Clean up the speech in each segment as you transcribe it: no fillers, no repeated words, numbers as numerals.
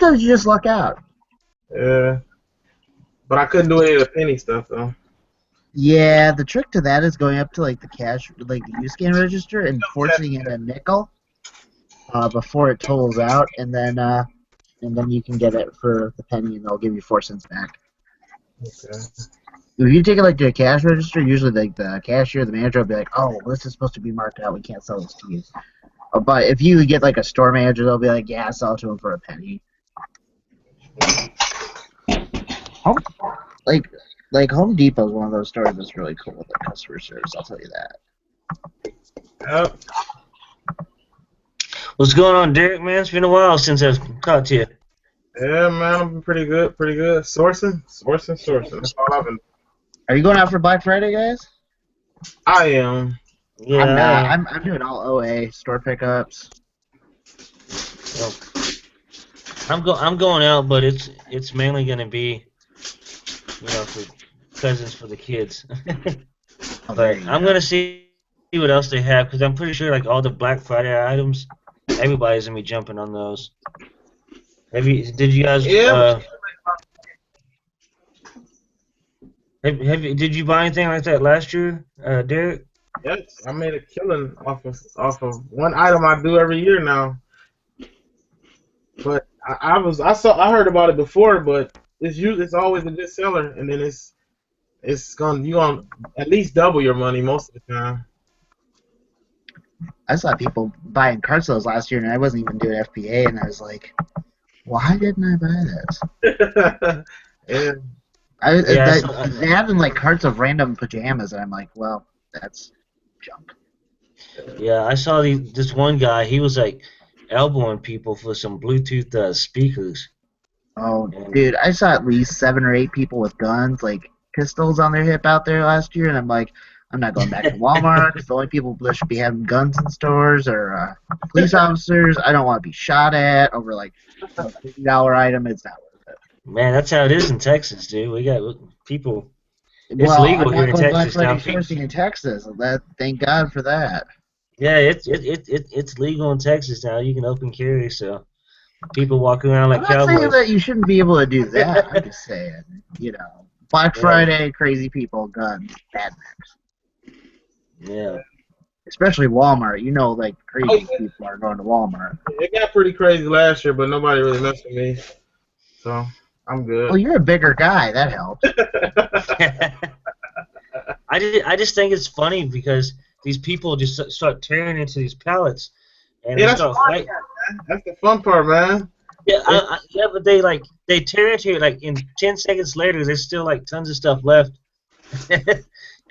sometimes you just luck out. Yeah, but I couldn't do any of the penny stuff though. Yeah, the trick to that is going up to like the cash, like the U-scan register, and forcing in a nickel before it totals out, and then you can get it for the penny, and they'll give you 4 cents back. Okay. If you take it like to a cash register, usually like the cashier, the manager will be like, "Oh, this is supposed to be marked out. We can't sell this to you." But if you get like a store manager, they'll be like, "Yeah, sell it to him for a penny." Home, like Home Depot is one of those stores that's really cool with the customer service. I'll tell you that. Yep. What's going on, Derek, man? It's been a while since I've talked to you. Yeah, man, I'm pretty good, pretty good. Sourcing. That's all I've been. Are you going out for Black Friday, guys? I am. Yeah, I'm not. I'm doing all OA store pickups. well, I'm going out, but it's mainly gonna be, for presents for the kids. Oh, there But you I'm go. gonna see what else they have because I'm pretty sure like all the Black Friday items, everybody's gonna be jumping on those. Did you guys Yeah. did you buy anything like that last year, Derek? Yes, I made a killing off of one item I do every year now. But I heard about it before, but it's always a good seller, and then you gonna at least double your money most of the time. I saw people buying card sales last year, and I wasn't even doing FBA, and I was like, "Why didn't I buy this?" Yeah. Yeah, They have them like carts of random pajamas, and I'm like, "Well, that's junk." yeah, I saw this one guy. He was like elbowing people for some Bluetooth speakers. Oh, And dude, I saw at least 7 or 8 people with guns, like pistols on their hip out there last year, and I'm like, I'm not going back to Walmart because the only people that should be having guns in stores are police officers. I don't want to be shot at over like a $50 item. It's not worth it. man, that's how it is in Texas, dude. We got people. It's Well, I'm legal here not in going Black Texas now. Friday sourcing in Texas. Thank God for that. Yeah, it's legal in Texas now. You can open carry, so people walk around I'm like not saying cowboys. that you shouldn't be able to do that. I'm just saying, Black Yeah, Friday, crazy people, guns, bad news. yeah. Especially Walmart. Like Oh, crazy people are going to Walmart. it got pretty crazy last year, but nobody really messed with me, so I'm Well, good. you're a bigger guy. That helps. I just think it's funny because these people just start tearing into these pallets and Yeah, they that's start fun. fighting. That's the fun part, man. Yeah, yeah, but they tear into it like in 10 seconds later. There's still like tons of stuff left.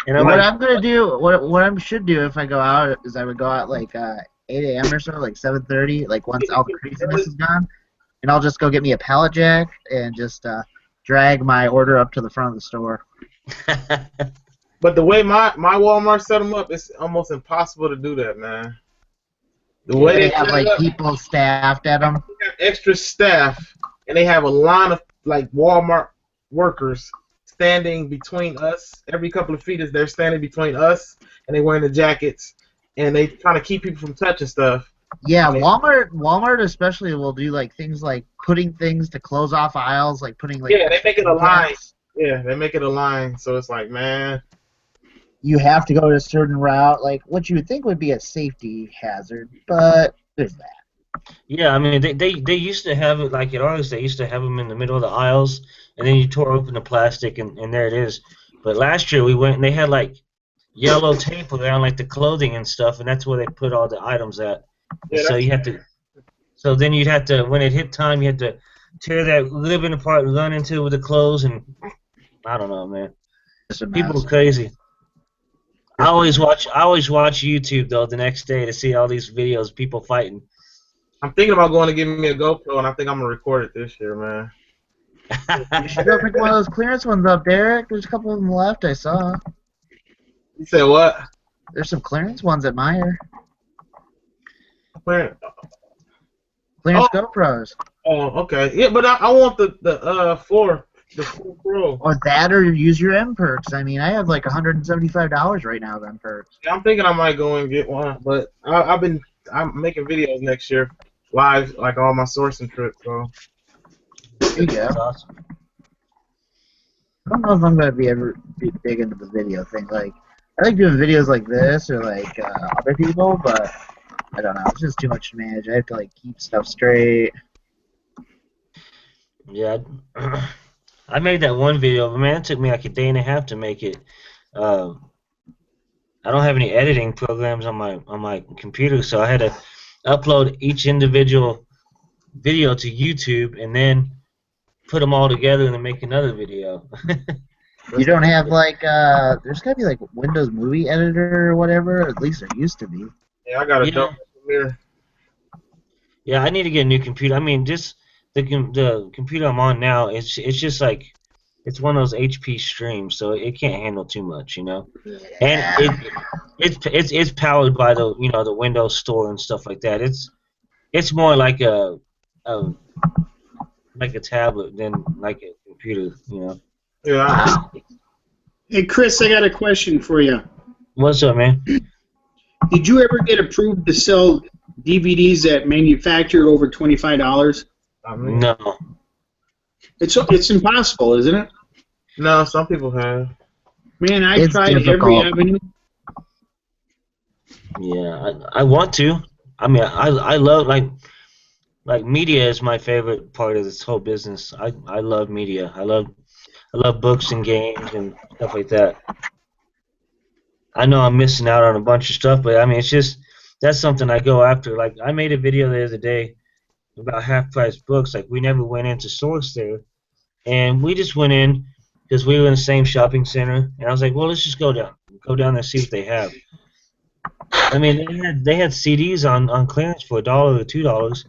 And I'm What like, I'm gonna do, what I should do if I go out is I would go out like 8 a.m. or so, like 7:30, like once all the craziness is gone, and I'll just go get me a pallet jack and just drag my order up to the front of the store. But the way my Walmart set them up, it's almost impossible to do that, man. The way They they have set like it up, people staffed at them. they have extra staff, and they have a line of like Walmart workers standing between us. Every couple of feet is they're standing between us, and they wearing the jackets, and they trying to keep people from touching stuff. Yeah, Walmart especially will do like things like putting things to close off aisles, like putting like Yeah, they make it a line. gaps. Yeah, they make it a line, so it's like, man. You have to go to a certain route, like what you would think would be a safety hazard, but there's that. yeah, I mean they used to have it like at ours. They used to have them in the middle of the aisles, and then you tore open the plastic, and there it is. But last year we went and they had like yellow tape around like the clothing and stuff, and that's where they put all the items at. And Yeah, so you had to. So then you'd have to, when it hit time, you had to tear that ribbon apart, run into it with the clothes, and I don't know, man. Just a People mess. are crazy. I always watch YouTube though the next day to see all these videos of people fighting. I'm thinking about going to give me a GoPro, and I think I'm gonna record it this year, man. You should go pick one of those clearance ones up, Derek. There's a couple of them left, I saw. You said what? There's some clearance ones at Meyer. Where? Clearance GoPros. Oh, okay. Yeah, but I want the 4 Pro. Or that, or use your M perks. I mean, I have like $175 right now of M perks. Yeah, I'm thinking I might go and get one, but I'm making videos next year, live, like all my sourcing trips. So There you go. That's awesome. I don't know if I'm gonna be big into the video thing. Like, I like doing videos like this or like other people, but I don't know. It's just too much to manage. I have to like keep stuff straight. Yeah, I made that one video, but man, it took me like a day and a half to make it. Uh, I don't have any editing programs on my computer, so I had to upload each individual video to YouTube and then put them all together and then make another video. You don't have like there's gotta be like Windows Movie Editor or whatever. At least there used to be. Yeah, I got a Yeah. dope Premiere. Yeah, I need to get a new computer. I mean, just the computer I'm on now, it's just like it's one of those HP streams, so it can't handle too much, you know. And it's powered by the the Windows Store and stuff like that. It's more like a like a tablet than like a computer, you know. Yeah. Hey, Chris, I got a question for you. What's up, man? Did you ever get approved to sell DVDs that manufactured over $25? I mean, No. It's impossible, isn't it? no, some people have. Man, I It's tried every difficult. avenue. Yeah, I want to. I mean, I love like media is my favorite part of this whole business. I love media. I love books and games and stuff like that. I know I'm missing out on a bunch of stuff, but I mean, it's just that's something I go after. Like I made a video the other day about half-price books. Like we never went into source there, and we just went in because we were in the same shopping center, and I was like, well, let's just go down there and see what they have. I mean, they had CDs on clearance for $1 or $2,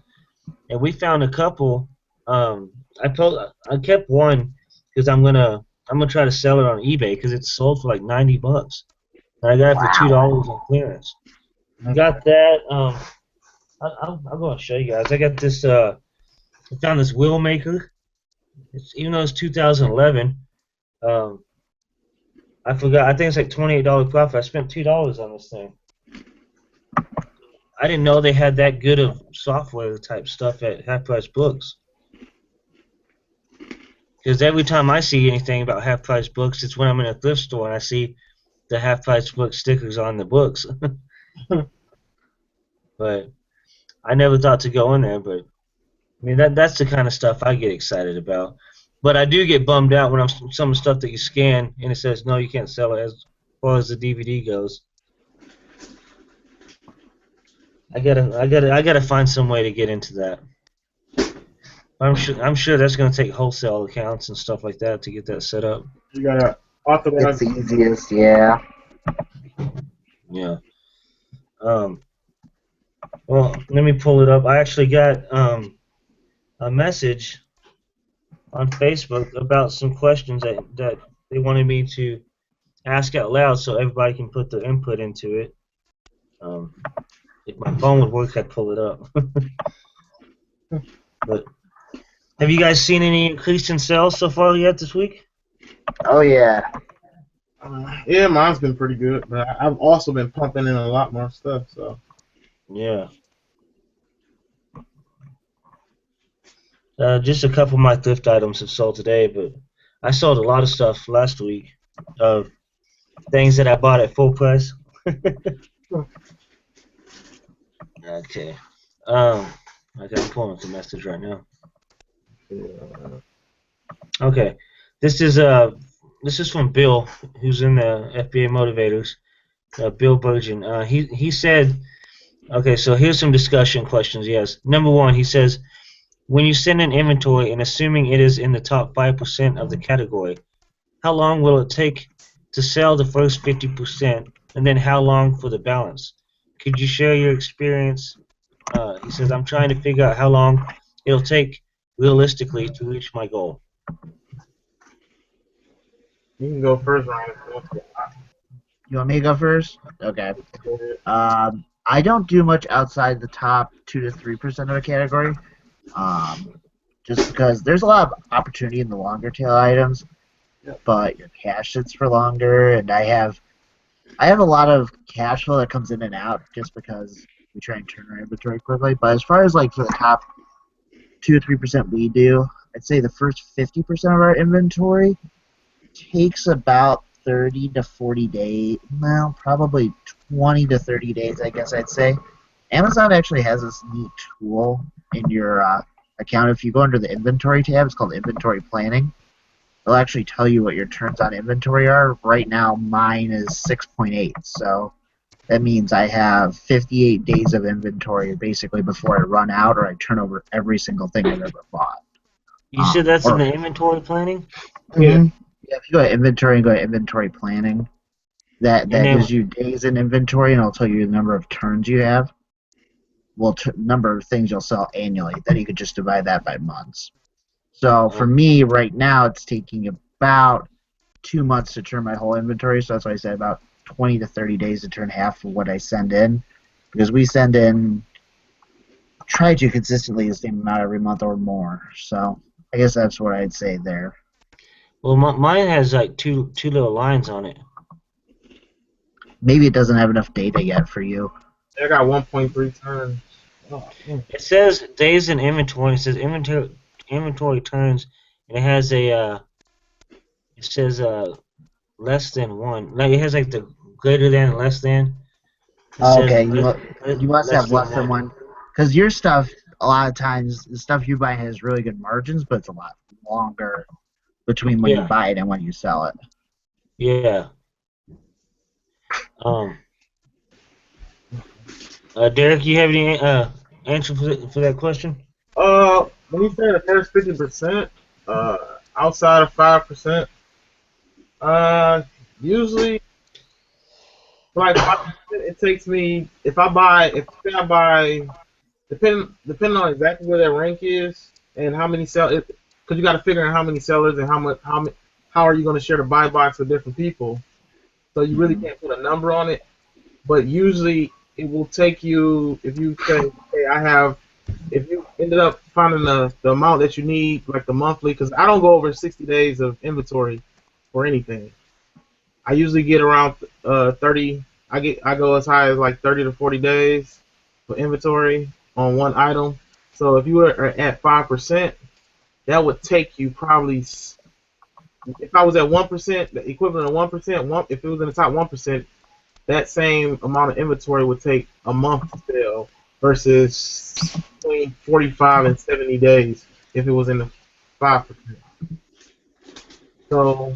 and we found a couple. I kept one because I'm gonna try to sell it on eBay because it's sold for like $90, and I got it for $2 on clearance. I got that. I'll go and show you guys. I got this. I found this wheel maker. Even though it's 2011. I forgot. I think it's like $28 profit. I spent $2 on this thing. I didn't know they had that good of software type stuff at Half Price Books. Because every time I see anything about Half Price Books, it's when I'm in a thrift store and I see the Half Price Book stickers on the books. But I never thought to go in there. But I mean, that's the kind of stuff I get excited about. But I do get bummed out when some of the stuff that you scan and it says no, you can't sell it as far as the DVD goes. I gotta find some way to get into that. I'm sure that's gonna take wholesale accounts and stuff like that to get that set up. You gotta authorize. It's the easiest, yeah. Yeah. Well, let me pull it up. I actually got a message on Facebook about some questions that they wanted me to ask out loud so everybody can put their input into it. If my phone would work, I'd pull it up. But have you guys seen any increase in sales so far yet this week? Oh yeah. Yeah, mine's been pretty good, but I've also been pumping in a lot more stuff. So Yeah. Just a couple of my thrift items have sold today, but I sold a lot of stuff last week of things that I bought at full price. Okay. I'm pulling up the message right now. Okay. This is from Bill, who's in the FBA Motivators. Bill Burgeon. He said, okay, so here's some discussion questions. Yes. Number one, he says, when you send an inventory and assuming it is in the top 5% of the category, how long will it take to sell the first 50%, and then how long for the balance? Could you share your experience? He says, I'm trying to figure out how long it'll take realistically to reach my goal. you can go first, Ryan. You want me to go first? Okay. I don't do much outside the top 2 to 3% of a category, just because there's a lot of opportunity in the longer tail items, but your cash sits for longer, and I have a lot of cash flow that comes in and out just because we try and turn our inventory quickly. But as far as like for the top 2 or 3% we do, I'd say the first 50% of our inventory takes about 30 to 40 days. Well, probably 20 to 30 days, I guess I'd say. Amazon actually has this neat tool in your account. If you go under the inventory tab, it's called inventory planning. It'll actually tell you what your turns on inventory are. Right now, mine is 6.8, so that means I have 58 days of inventory basically before I run out or I turn over every single thing I've ever bought. You said that's in Or, the inventory planning? Yeah. Yeah, if you go to inventory and go to inventory planning, that And then, gives you days in inventory and it'll tell you the number of turns you have. Well, number of things you'll sell annually. Then you could just divide that by months. So for me right now, it's taking about 2 months to turn my whole inventory. So that's why I said about 20 to 30 days to turn half of what I send in, because we send in, try to consistently the same amount every month or more. So I guess that's what I'd say there. well, mine has like two little lines on it. Maybe it doesn't have enough data yet for you. I got 1.3 turns. Oh, man. It says days in inventory. It says inventory turns, and it has a it says less than one. Like it has like the greater than and less than. It says Okay, you must less have than less than one, because your stuff a lot of times the stuff you buy has really good margins, but it's a lot longer between when you Yeah, buy it and when you sell it. yeah. Um, Derek, you have any answer for that question? When you say the first 50%, outside of 5%, usually like 5%, it takes me if say I buy depending on exactly where that rank is and how many because you got to figure out how many sellers and how are you going to share the buy box with different people. So you really can't put a number on it, but usually it will take you if you say, hey, if you ended up finding the amount that you need, like the monthly, because I don't go over 60 days of inventory for anything. I usually get around 30. I go as high as like 30 to 40 days for inventory on one item. So if you were at 5%, that would take you probably. If I was at 1%, the equivalent of 1%, if it was in the top 1%, that same amount of inventory would take a month to sell versus between 45 and 70 days if it was in the 5%. So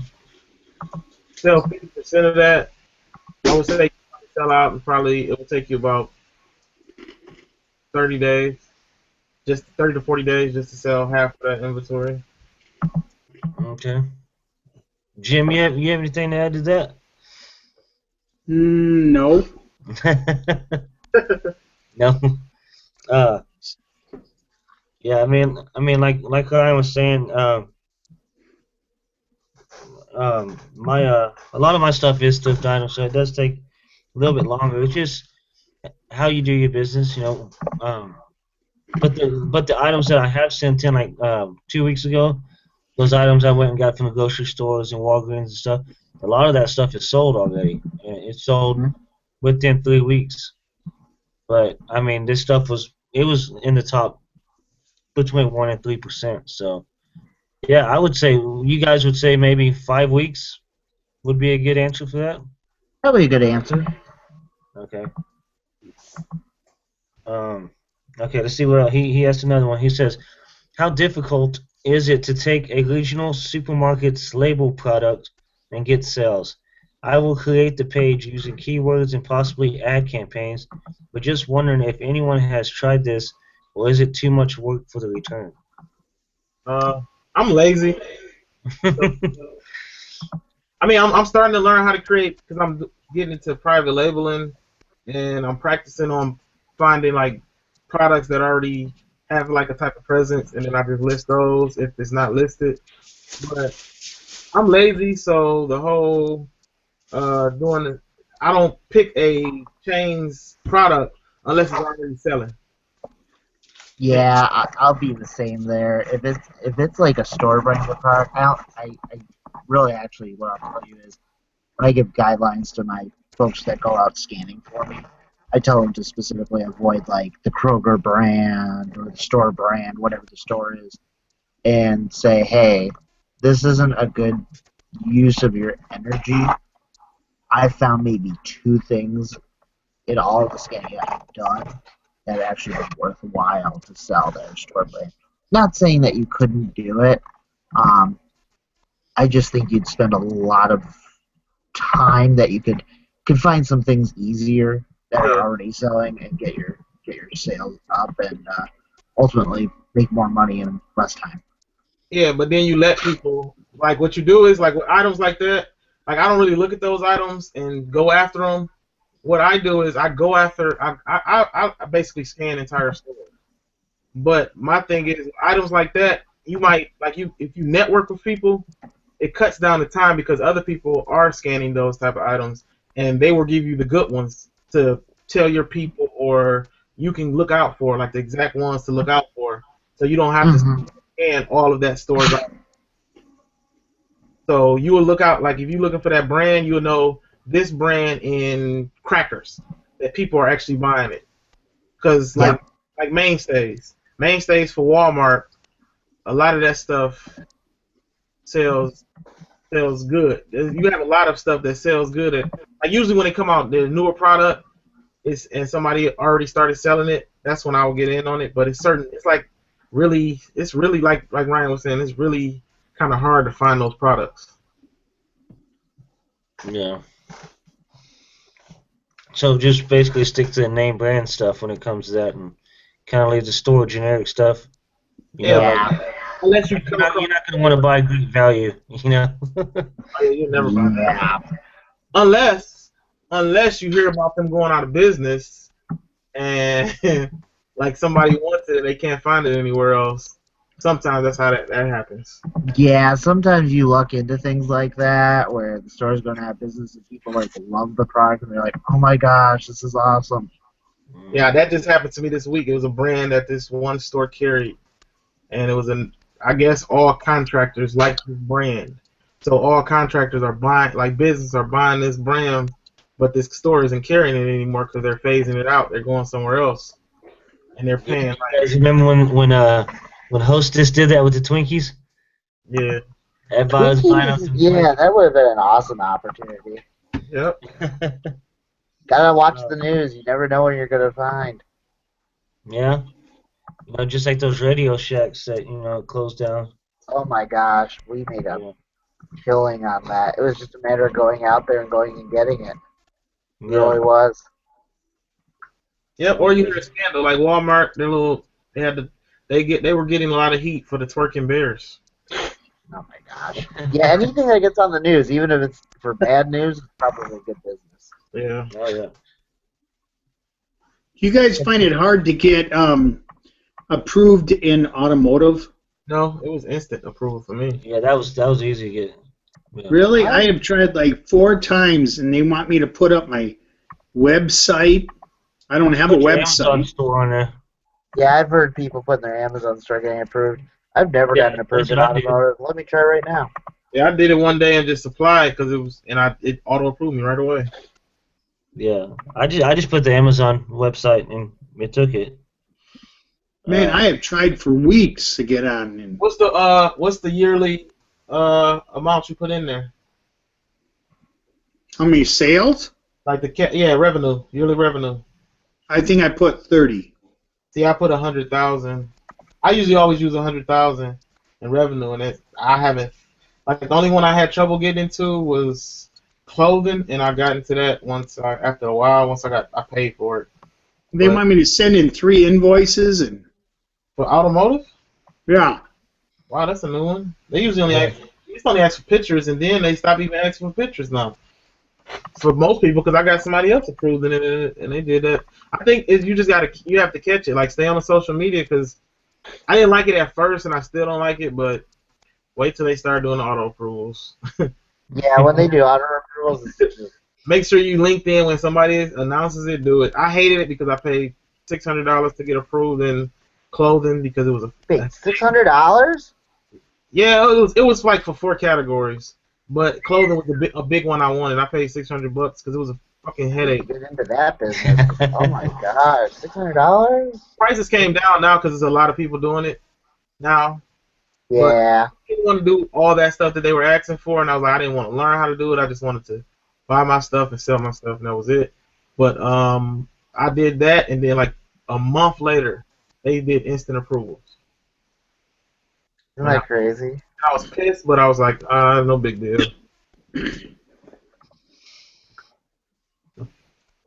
sell 50% of that, I would say sell out and probably it will take you about 30 days, just 30 to 40 days just to sell half of that inventory. Okay. Jim, you have anything to add to that? No. No. Uh, yeah. Like I was saying, my a lot of my stuff is thrift items, so it does take a little bit longer. It's just how you do your business, you know. But the items that I have sent in like 2 weeks ago, those items I went and got from the grocery stores and Walgreens and stuff, a lot of that stuff is sold already. And it's sold within 3 weeks. But I mean, this stuff was in the top between 1% and 3%. So yeah, I would say you guys would say maybe 5 weeks would be a good answer for that. Probably a good answer. Okay. Um, okay, let's see what else. He asked another one. He says, how difficult is it to take a regional supermarket's label product and get sales? I will create the page using keywords and possibly ad campaigns, but just wondering if anyone has tried this or is it too much work for the return? I'm lazy. I mean, I'm starting to learn how to create because I'm getting into private labeling and I'm practicing on finding like products that already have like a type of presence, and then I just list those if it's not listed. But I'm lazy, so the whole I don't pick a chain's product unless it's already selling. Yeah, I'll be the same there. If it's like a store branded product, I really actually what I'll tell you is when I give guidelines to my folks that go out scanning for me, I tell them to specifically avoid like the Kroger brand or the store brand, whatever the store is. and say, hey, this isn't a good use of your energy. I found maybe 2 things in all of the scanning I've done that actually been worthwhile to sell their store brand. Not saying that you couldn't do it. I just think you'd spend a lot of time that you could find some things easier that are already selling and get your sales up and ultimately make more money in less time. Yeah, but then you let people, like, what you do is, like, with items like that, like, I don't really look at those items and go after them. What I do is I go after, I basically scan entire stores. But my thing is, items like that, you might, like, if you network with people, it cuts down the time because other people are scanning those type of items, and they will give you the good ones to tell your people, or you can look out for, like, the exact ones to look out for, so you don't have to scan all of that store's items. So you will look out, like, if you're looking for that brand, you'll know this brand in crackers that people are actually buying it. Because, like mainstays for Walmart, a lot of that stuff sells good. You have a lot of stuff that sells good. Like, usually when they come out, the newer product, and somebody already started selling it, that's when I will get in on it. But it's really like Ryan was saying, it's really kind of hard to find those products. Yeah. So just basically stick to the name brand stuff when it comes to that, and kind of leave the store generic stuff. You know, like, unless you you're not going to want to buy great value. You know. you never buy that. Unless you hear about them going out of business, and like somebody wants it and they can't find it anywhere else. Sometimes that's how that happens. Yeah, sometimes you luck into things like that where the store's going to have business and people like love the product and they're like, oh my gosh, this is awesome. Yeah, that just happened to me this week. It was a brand that this one store carried, and it was I guess all contractors like this brand. So all contractors are buying, like businesses are buying this brand, but this store isn't carrying it anymore because they're phasing it out. They're going somewhere else, and they're paying. You guys remember when Hostess did that with the Twinkies? Yeah. Everybody was buying up some Yeah, that would have been an awesome opportunity. Yep. Gotta watch the news. You never know what you're gonna find. Yeah. You know, just like those Radio Shacks that, closed down. Oh my gosh, we made a killing on that. It was just a matter of going out there and going and getting it. It really was. Yep. Or you hear a scandal like Walmart. They were getting a lot of heat for the twerking bears. Oh my gosh. Yeah, anything that gets on the news, even if it's for bad news, it's probably good business. Yeah. Oh yeah. You guys find it hard to get approved in automotive? No, it was instant approval for me. Yeah, that was easy to get. Yeah. Really? I have tried like 4 times, and they want me to put up my website. I don't have a website. Amazon store on there. Yeah, I've heard people putting their Amazon store getting approved. I've never gotten approved in automotive. Let me try right now. Yeah, I did it one day and just applied because it auto approved me right away. Yeah, I just put the Amazon website and it took it. Man, I have tried for weeks to get on. And what's the yearly amount you put in there? how many sales? Like revenue, yearly revenue. I think I put 30. See, I put 100,000. I usually always use 100,000 in revenue, and I haven't. Like, the only one I had trouble getting into was clothing, and I got into that after a while. Once I paid for it. They want me to send in 3 invoices and. For automotive? Yeah. Wow, that's a new one. They usually only ask for pictures, and then they stop even asking for pictures now. For most people, because I got somebody else approved in it, and they did that. I think you have to catch it. Like, stay on the social media, because I didn't like it at first, and I still don't like it, but wait till they start doing the auto approvals. Yeah, when they do auto approvals, it's just... Make sure you link in when somebody announces it. Do it. I hated it because I paid $600 to get approved in clothing because it was $600? Yeah, it was like for 4 categories, but clothing was a big one I wanted. I paid $600 because it was a fucking headache. Get into that business. Oh my gosh, $600? Prices came down now because there's a lot of people doing it now. But Yeah. I didn't want to do all that stuff that they were asking for, and I was like, I didn't want to learn how to do it. I just wanted to buy my stuff and sell my stuff, and that was it. But I did that, and then like a month later, they did instant approvals, Isn't and that crazy? I was pissed, but I was like, no big deal.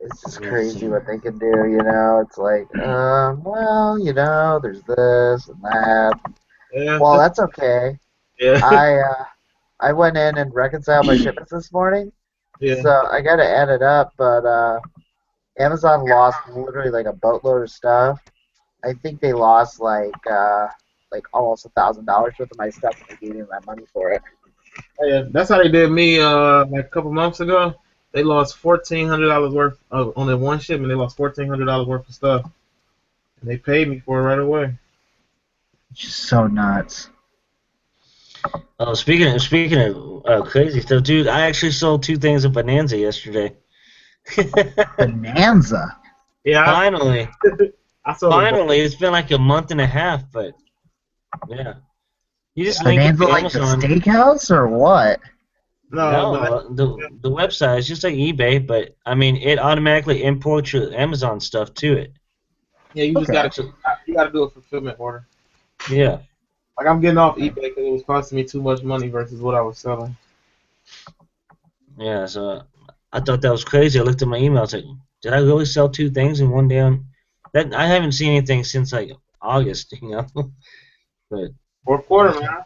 It's just Let's see. crazy what they can do, you know? It's like, well, you know, there's this and that. Yeah, Well, that's okay. yeah, I went in and reconciled my shipments this morning, yeah. so I gotta add it up, but Amazon lost literally like a boatload of stuff. I think they lost like almost $1,000 worth of my stuff and they gave me my money for it. Yeah, that's how they did me like a couple months ago. They lost $1,400 worth of on that one shipment. They lost $1,400 worth of stuff, and they paid me for it right away. It's just so nuts. Oh, speaking of crazy stuff, dude, I actually sold 2 things of Bonanza yesterday. Bonanza. Yeah, Finally, I sold a boat. finally, it's been like a month and a half, but yeah, you just link it Bonanza to like the Amazon. steakhouse or what? No, but No, the website is just like eBay, but I mean, it automatically imports your Amazon stuff to it. yeah, you just Okay. gotta do a fulfillment order. Yeah, Like I'm getting off eBay because it was costing me too much money versus what I was selling. yeah. So I thought that was crazy. I looked at my email. I was like, did I really sell 2 things in one day? That I haven't seen anything since like August, you know. But Fourth quarter, man.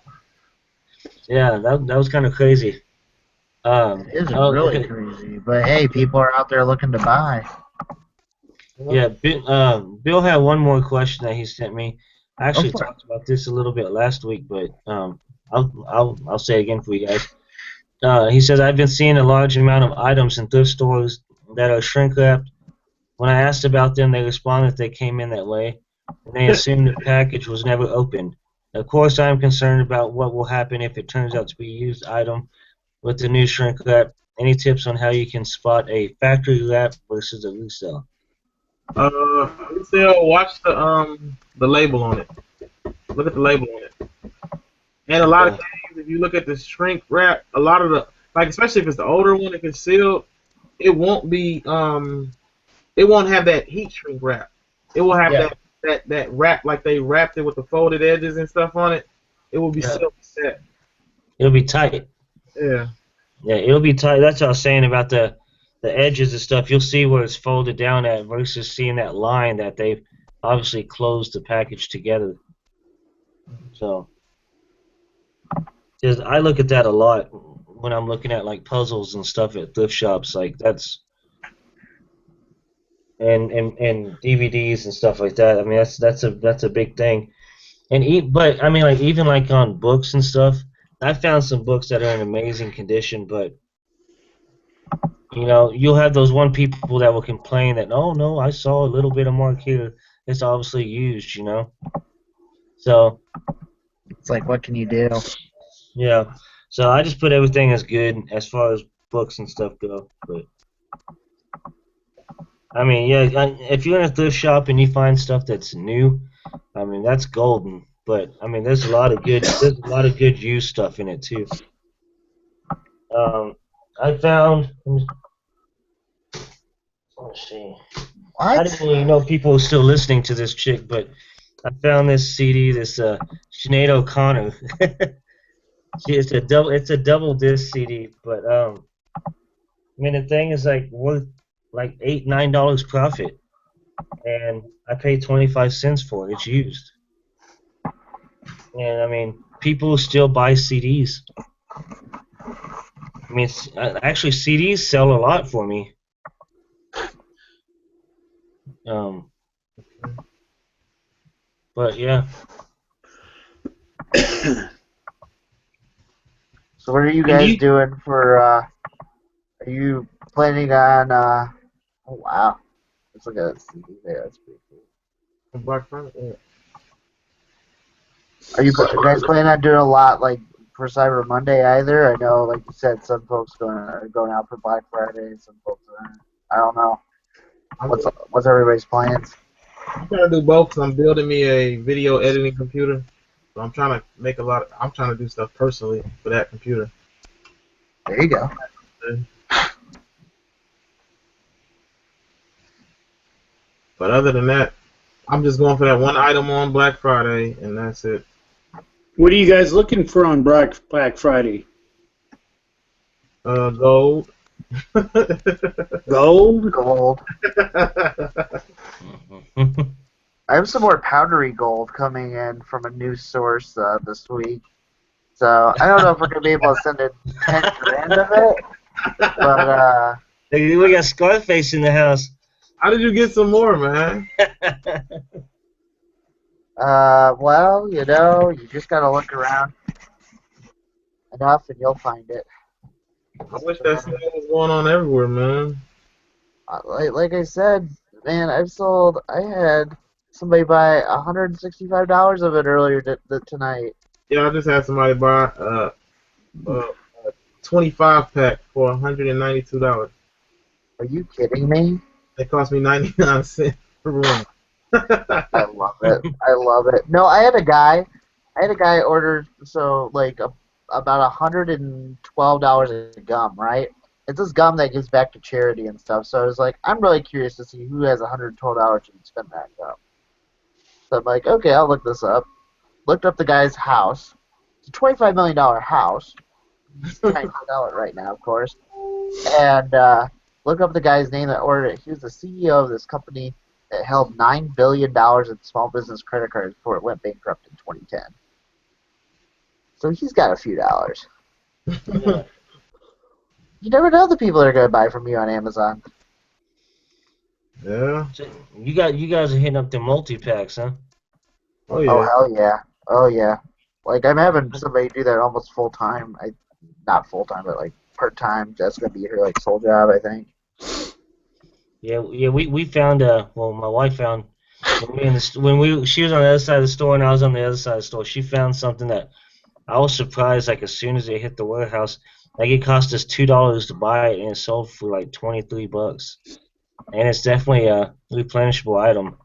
yeah, that was kind of crazy. It is Oh, really okay. crazy. But hey, people are out there looking to buy. Yeah, Bill had one more question that he sent me. I Go actually for it. talked about this a little bit last week, but I'll say it again for you guys. He says I've been seeing a large amount of items in thrift stores that are shrink wrapped. When I asked about them, they responded they came in that way, and they assumed the package was never opened. Of course, I am concerned about what will happen if it turns out to be a used item with the new shrink wrap. Any tips on how you can spot a factory wrap versus a resale? Resale, watch the label on it. Look at the label on it. And a lot of Okay. things, if you look at the shrink wrap, a lot of the like, especially if it's the older one, it concealed, it won't be it won't have that heat shrink wrap. It will have Yeah. that wrap like they wrapped it with the folded edges and stuff on it. It will be Yeah, silk set. it'll be tight. Yeah. Yeah, it'll be tight. That's what I was saying about the edges and stuff. You'll see where it's folded down at versus seeing that line that they've obviously closed the package together. So, 'cause I look at that a lot when I'm looking at like puzzles and stuff at thrift shops. Like that's and DVDs and stuff like that. I mean, that's a big thing. But I mean, like even like on books and stuff, I found some books that are in amazing condition, but you know, you'll have those one people that will complain that, oh no, I saw a little bit of mark here. It's obviously used, you know. So It's like, what can you do? yeah, so I just put everything as good as far as books and stuff go. But I mean, yeah, if you're in a thrift shop and you find stuff that's new, I mean that's golden. But I mean, there's a lot of good used stuff in it too. I found. Let's see. I What? didn't really know people were still listening to this chick, but I found this CD, this Sinead O'Connor. It's a double disc CD, but I mean the thing is like worth like $8-9 profit, and I paid 25 cents for it. It's used, and I mean people still buy CDs. I mean, actually CDs sell a lot for me. Um, but yeah. So what are you And do guys you, doing for are you planning on oh wow. Let's look at that CD there, that's pretty cool. Black Friday. Yeah. Are you guys planning on doing a lot like for Cyber Monday either? I know, like you said, some folks are going out for Black Friday, some folks aren't. I don't know. I'm, What's everybody's plans? I'm trying to do both 'cause I'm building me a video editing computer, So I'm trying to make a lot. I'm trying to do stuff personally for that computer. There you go. But other than that, I'm just going for that one item on Black Friday, and that's it. What are you guys looking for on Black Friday? Gold. Gold? Gold. I have some more powdery gold coming in from a new source this week. So I don't know if we're gonna be able to send in 10 grand of it, but We got Scarface in the house. How did you get some more, man? well, you know, you just gotta look around enough and you'll find it. I wish that sale was going on everywhere, man. Like I said, man, I had somebody buy $165 of it earlier tonight. Yeah, I just had somebody buy a 25 pack for $192. Are you kidding me? It cost me 99 cents per one. I love it. I love it. No, I had a guy order about $112 of gum, right? It's this gum that gives back to charity and stuff. So I was like, I'm really curious to see who has $112 and spend that gum. So I'm like, okay, I'll look this up. Looked up the guy's house. It's a $25 million house. He's trying to sell it right now, of course. And look up the guy's name that ordered it. He was the CEO of this company that held $9 billion in small business credit cards before it went bankrupt in 2010. So he's got a few dollars. Yeah. You never know the people that are going to buy from you on Amazon. Yeah. So you guys are hitting up the multi-packs, huh? Oh, yeah. Oh, hell yeah. Oh, yeah. Like, I'm having somebody do that almost full-time. Not full-time, but, like, part-time. That's going to be her, like, sole job, I think. Yeah. We found well, my wife found she was on the other side of the store and I was on the other side of the store. She found something that I was surprised. Like as soon as it hit the warehouse, like it cost us $2 to buy it and it sold for like $23. And it's definitely a replenishable item.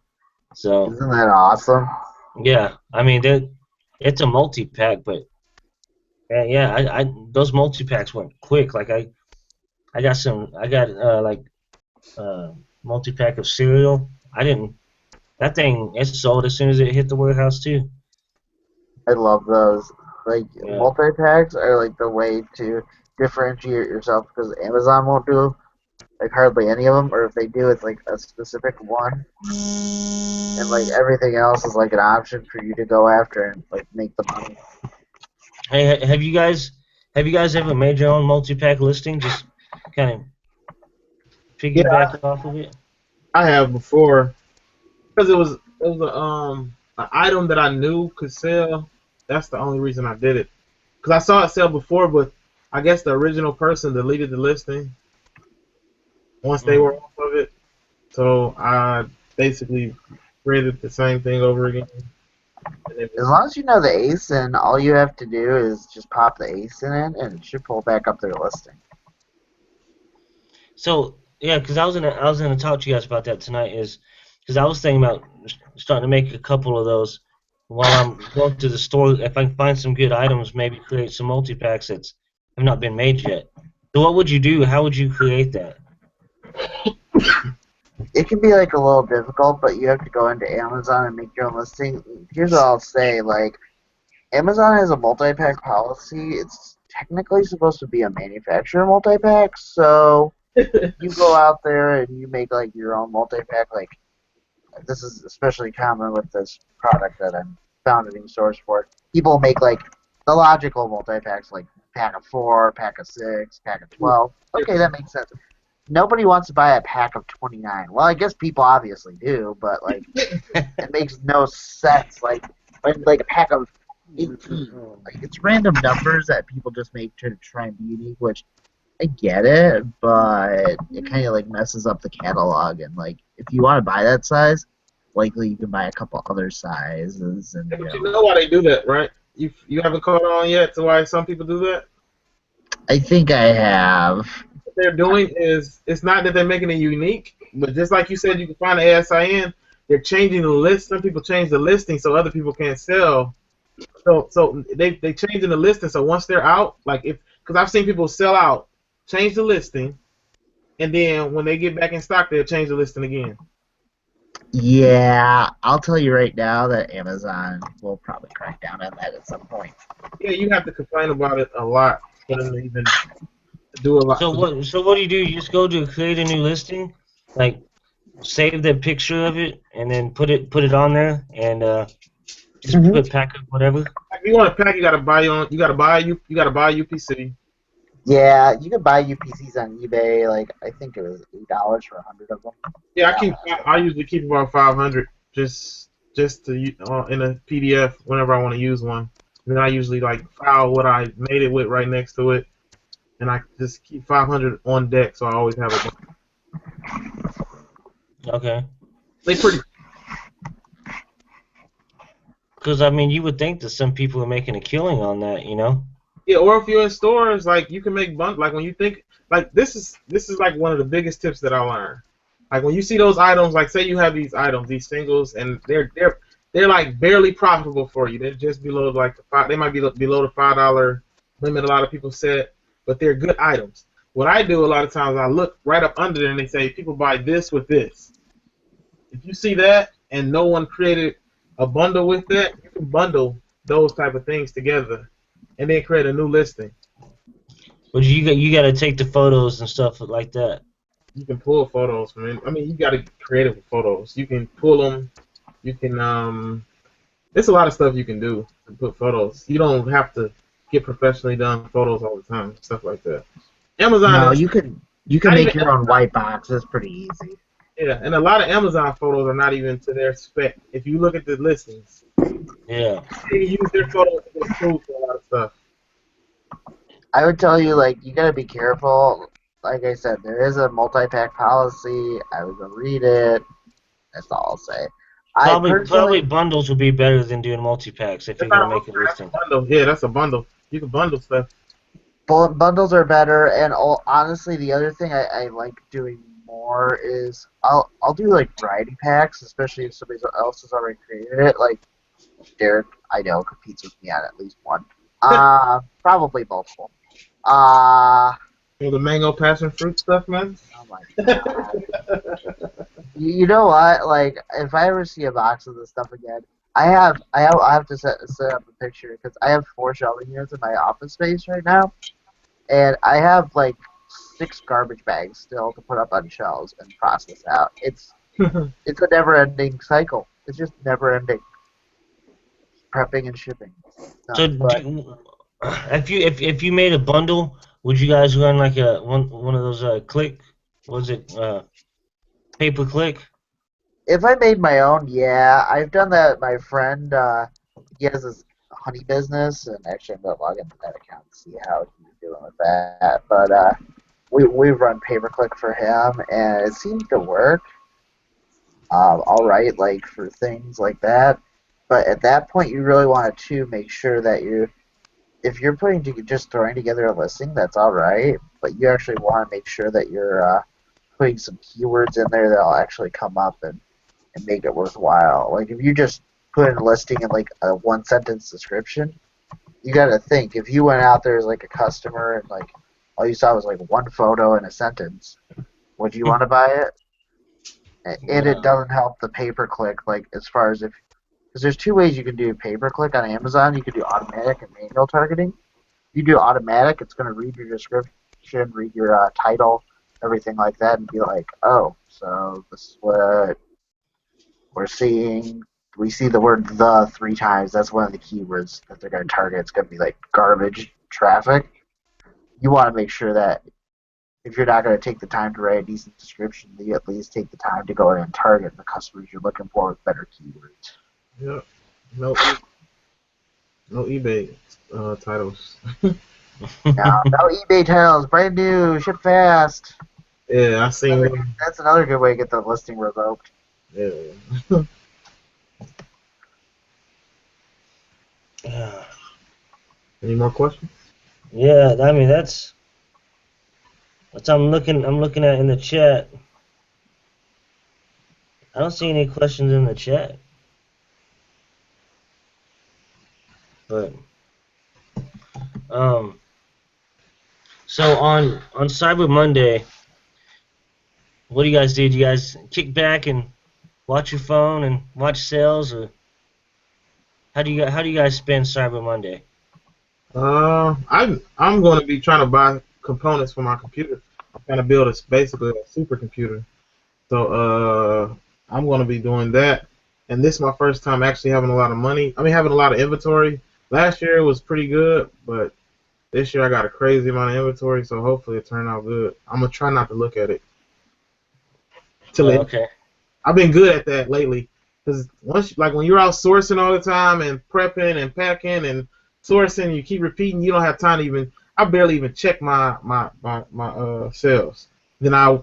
So Isn't that awesome? yeah, I mean it's a multi-pack, but yeah, I those multi-packs went quick. Like I got multi-pack of cereal. That thing, it sold as soon as it hit the warehouse too. I love those. Like, Yeah. multi-packs are, like, the way to differentiate yourself because Amazon won't do, like, hardly any of them, or if they do, it's, like, a specific one. And, like, everything else is, like, an option for you to go after and, like, make the money. Hey, have you guys ever made your own multi-pack listing? Just kind of piggyback off of it? I have before. Because it was an item that I knew could sell. That's the only reason I did it. Because I saw it sell before, but I guess the original person deleted the listing once they were off of it. So I basically created the same thing over again. As long as you know the ASIN, all you have to do is just pop the ASIN in, and it should pull back up their listing. So yeah, because I was gonna talk to you guys about that tonight. Is because I was thinking about starting to make a couple of those while I'm going to the store. If I can find some good items, maybe create some multi-packs that have not been made yet. So what would you do? How would you create that? It can be, like, a little difficult, but you have to go into Amazon and make your own listing. Here's what I'll say, like, Amazon has a multi-pack policy. It's technically supposed to be a manufacturer multi-pack, so you go out there and you make, like, your own multi-pack. Like, this is especially common with this product that I'm founding source for. People make, like, the logical multi-packs, like pack of 4, pack of 6, pack of 12. Okay, that makes sense. Nobody wants to buy a pack of 29. Well, I guess people obviously do, but, like, it makes no sense. Like a pack of 18. Like, it's random numbers that people just make to try and be unique, which I get it, but it kind of, like, messes up the catalog. And, like, if you want to buy that size, likely you can buy a couple other sizes. And, But you know why they do that, right? You haven't caught on yet to why some people do that? I think I have. What they're doing is, it's not that they're making it unique, but just like you said, you can find the ASIN, they're changing the list. Some people change the listing so other people can't sell So they changing the listing. So once they're out, like if because I've seen people sell out, change the listing, and then when they get back in stock, they'll change the listing again. Yeah, I'll tell you right now that Amazon will probably crack down on that at some point. Yeah, you have to complain about it a lot for them to even do a lot. So what do? You just go to create a new listing, like save the picture of it, and then put it on there, and just Mhm. put pack up whatever. If you want a pack, you gotta buy you gotta buy UPC. Yeah, you can buy UPCs on eBay. Like I think it was $8 for 100 of them. Yeah, Yeah. I usually keep about 500 just to in a PDF whenever I want to use one. And then I usually like file what I made it with right next to it, and I just keep 500 on deck, so I always have a bunch. Okay. They pretty. Because I mean, you would think that some people are making a killing on that, you know? Yeah, or if you're in stores, like you can make like when you think like this is like one of the biggest tips that I learned. Like when you see those items, like say you have these items, these singles, and they're like barely profitable for you. They're just below like they might be below the $5 limit. A lot of people said, but they're good items. What I do a lot of times, I look right up under there and they say people buy this with this. If you see that and no one created a bundle with that, you can bundle those type of things together and then create a new listing. But you got to take the photos and stuff like that. You can pull photos from it. I mean, you got to get creative with photos. You can pull them. You can there's a lot of stuff you can do to put photos. You don't have to get professionally done photos all the time, stuff like that. Amazon No, is you can not even make your own white box. It's pretty easy. yeah, and a lot of Amazon photos are not even to their spec. If you look at the listings, Yeah. they use their photos to improve for a lot of stuff. I would tell you, like, you gotta be careful. Like I said, there is a multi-pack policy. I would go read it. That's all I'll say. I Probably personally, bundles would be better than doing multi-packs if That's you're not going a to make a multi-pack, that's a listing. bundle. Yeah, that's a bundle. You can bundle stuff. bundles are better. And honestly, the other thing I like doing more is I'll do like variety packs, especially if somebody else has already created it. Like Derek, I know, competes with me on at least one. Probably multiple. Uh, You know, the mango passion fruit stuff, man. oh my god. You know what? Like, if I ever see a box of this stuff again, I have to set up a picture because I have 4 shelving units in my office space right now, and I have like 6 garbage bags still to put up on shelves and process out. It's a never-ending cycle. It's just never-ending prepping and shipping. So But if you made a bundle, would you guys run like a one of those click? Was it pay per click? if I made my own, yeah, I've done that. My friend, he has this honey business, and actually I'm gonna log into that account and see how he's doing with that. But we run pay per click for him, and it seems to work. All right, like for things like that. But at that point, you really want to make sure that if you're just throwing together a listing, that's all right. But you actually want to make sure that you're putting some keywords in there that'll actually come up and make it worthwhile. Like if you just put in a listing in like a 1 sentence description, you got to think if you went out there as like a customer and like all you saw was like one photo and a sentence, would you want to buy it? And it No. doesn't help the pay-per-click, like as far as because there's 2 ways you can do pay-per-click on Amazon. You can do automatic and manual targeting. If you do automatic, it's going to read your description, read your title, everything like that, and be like, oh, so this is what we're seeing. We see the word "the" 3 times. That's one of the keywords that they're going to target. It's going to be like garbage traffic. You want to make sure that if you're not going to take the time to write a decent description, you at least take the time to go in and target the customers you're looking for with better keywords. Yep. No, no eBay titles. Now, no eBay titles, brand new, ship fast. Yeah, I seen them. That's another good way to get the listing revoked. Yeah. Yeah. Any more questions? Yeah, I mean that's what I'm looking at in the chat. I don't see any questions in the chat. But so on Cyber Monday, what do you guys do? Do you guys kick back and watch your phone and watch sales, or how do you guys spend Cyber Monday? I'm going to be trying to buy components for my computer. I'm trying to build basically a supercomputer. So I'm going to be doing that. And this is my first time actually having a lot of money. I mean, having a lot of inventory. Last year it was pretty good, but this year I got a crazy amount of inventory. So hopefully it turned out good. I'm gonna try not to look at it. Okay. I've been good at that lately. Because like when you're out sourcing all the time and prepping and packing and sourcing, you keep repeating. You don't have time to even. I barely even check my sales. Then I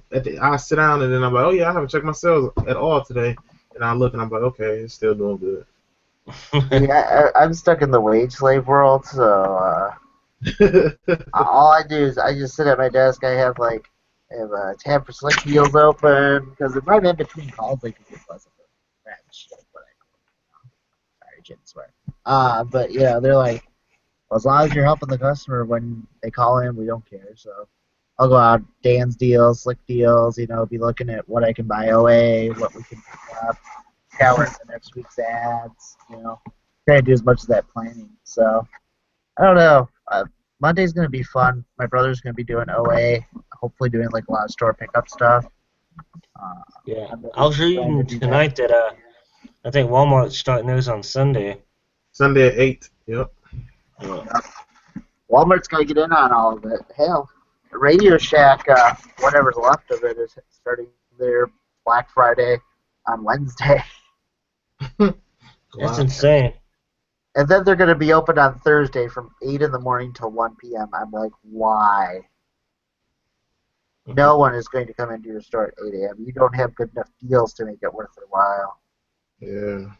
sit down and then I'm like, oh yeah, I haven't checked my sales at all today. And I look and I'm like, okay, it's still doing good. Yeah, I'm stuck in the wage slave world, so all I do is I just sit at my desk. I have a tab for select deals open because if I'm in between calls, I can get less of a wrench. That's what I sorry, Jim, swear. But yeah, they're like, well, as long as you're helping the customer when they call in, we don't care. So I'll go out, Dan's deals, Slick deals, be looking at what I can buy OA, what we can pick up, tailor the next week's ads, try to do as much of that planning. So I don't know. Monday's going to be fun. My brother's going to be doing OA, hopefully doing like a lot of store pickup stuff. Yeah, I was reading tonight that I think Walmart's starting theirs on Sunday. Sunday at 8. Yep. Yeah. Walmart's got to get in on all of it. Hell, Radio Shack, whatever's left of it, is starting their Black Friday on Wednesday. That's insane. And then they're going to be open on Thursday from 8 in the morning till 1 p.m. I'm like, why? No one is going to come into your store at 8 a.m. You don't have good enough deals to make it worth their while. Yeah.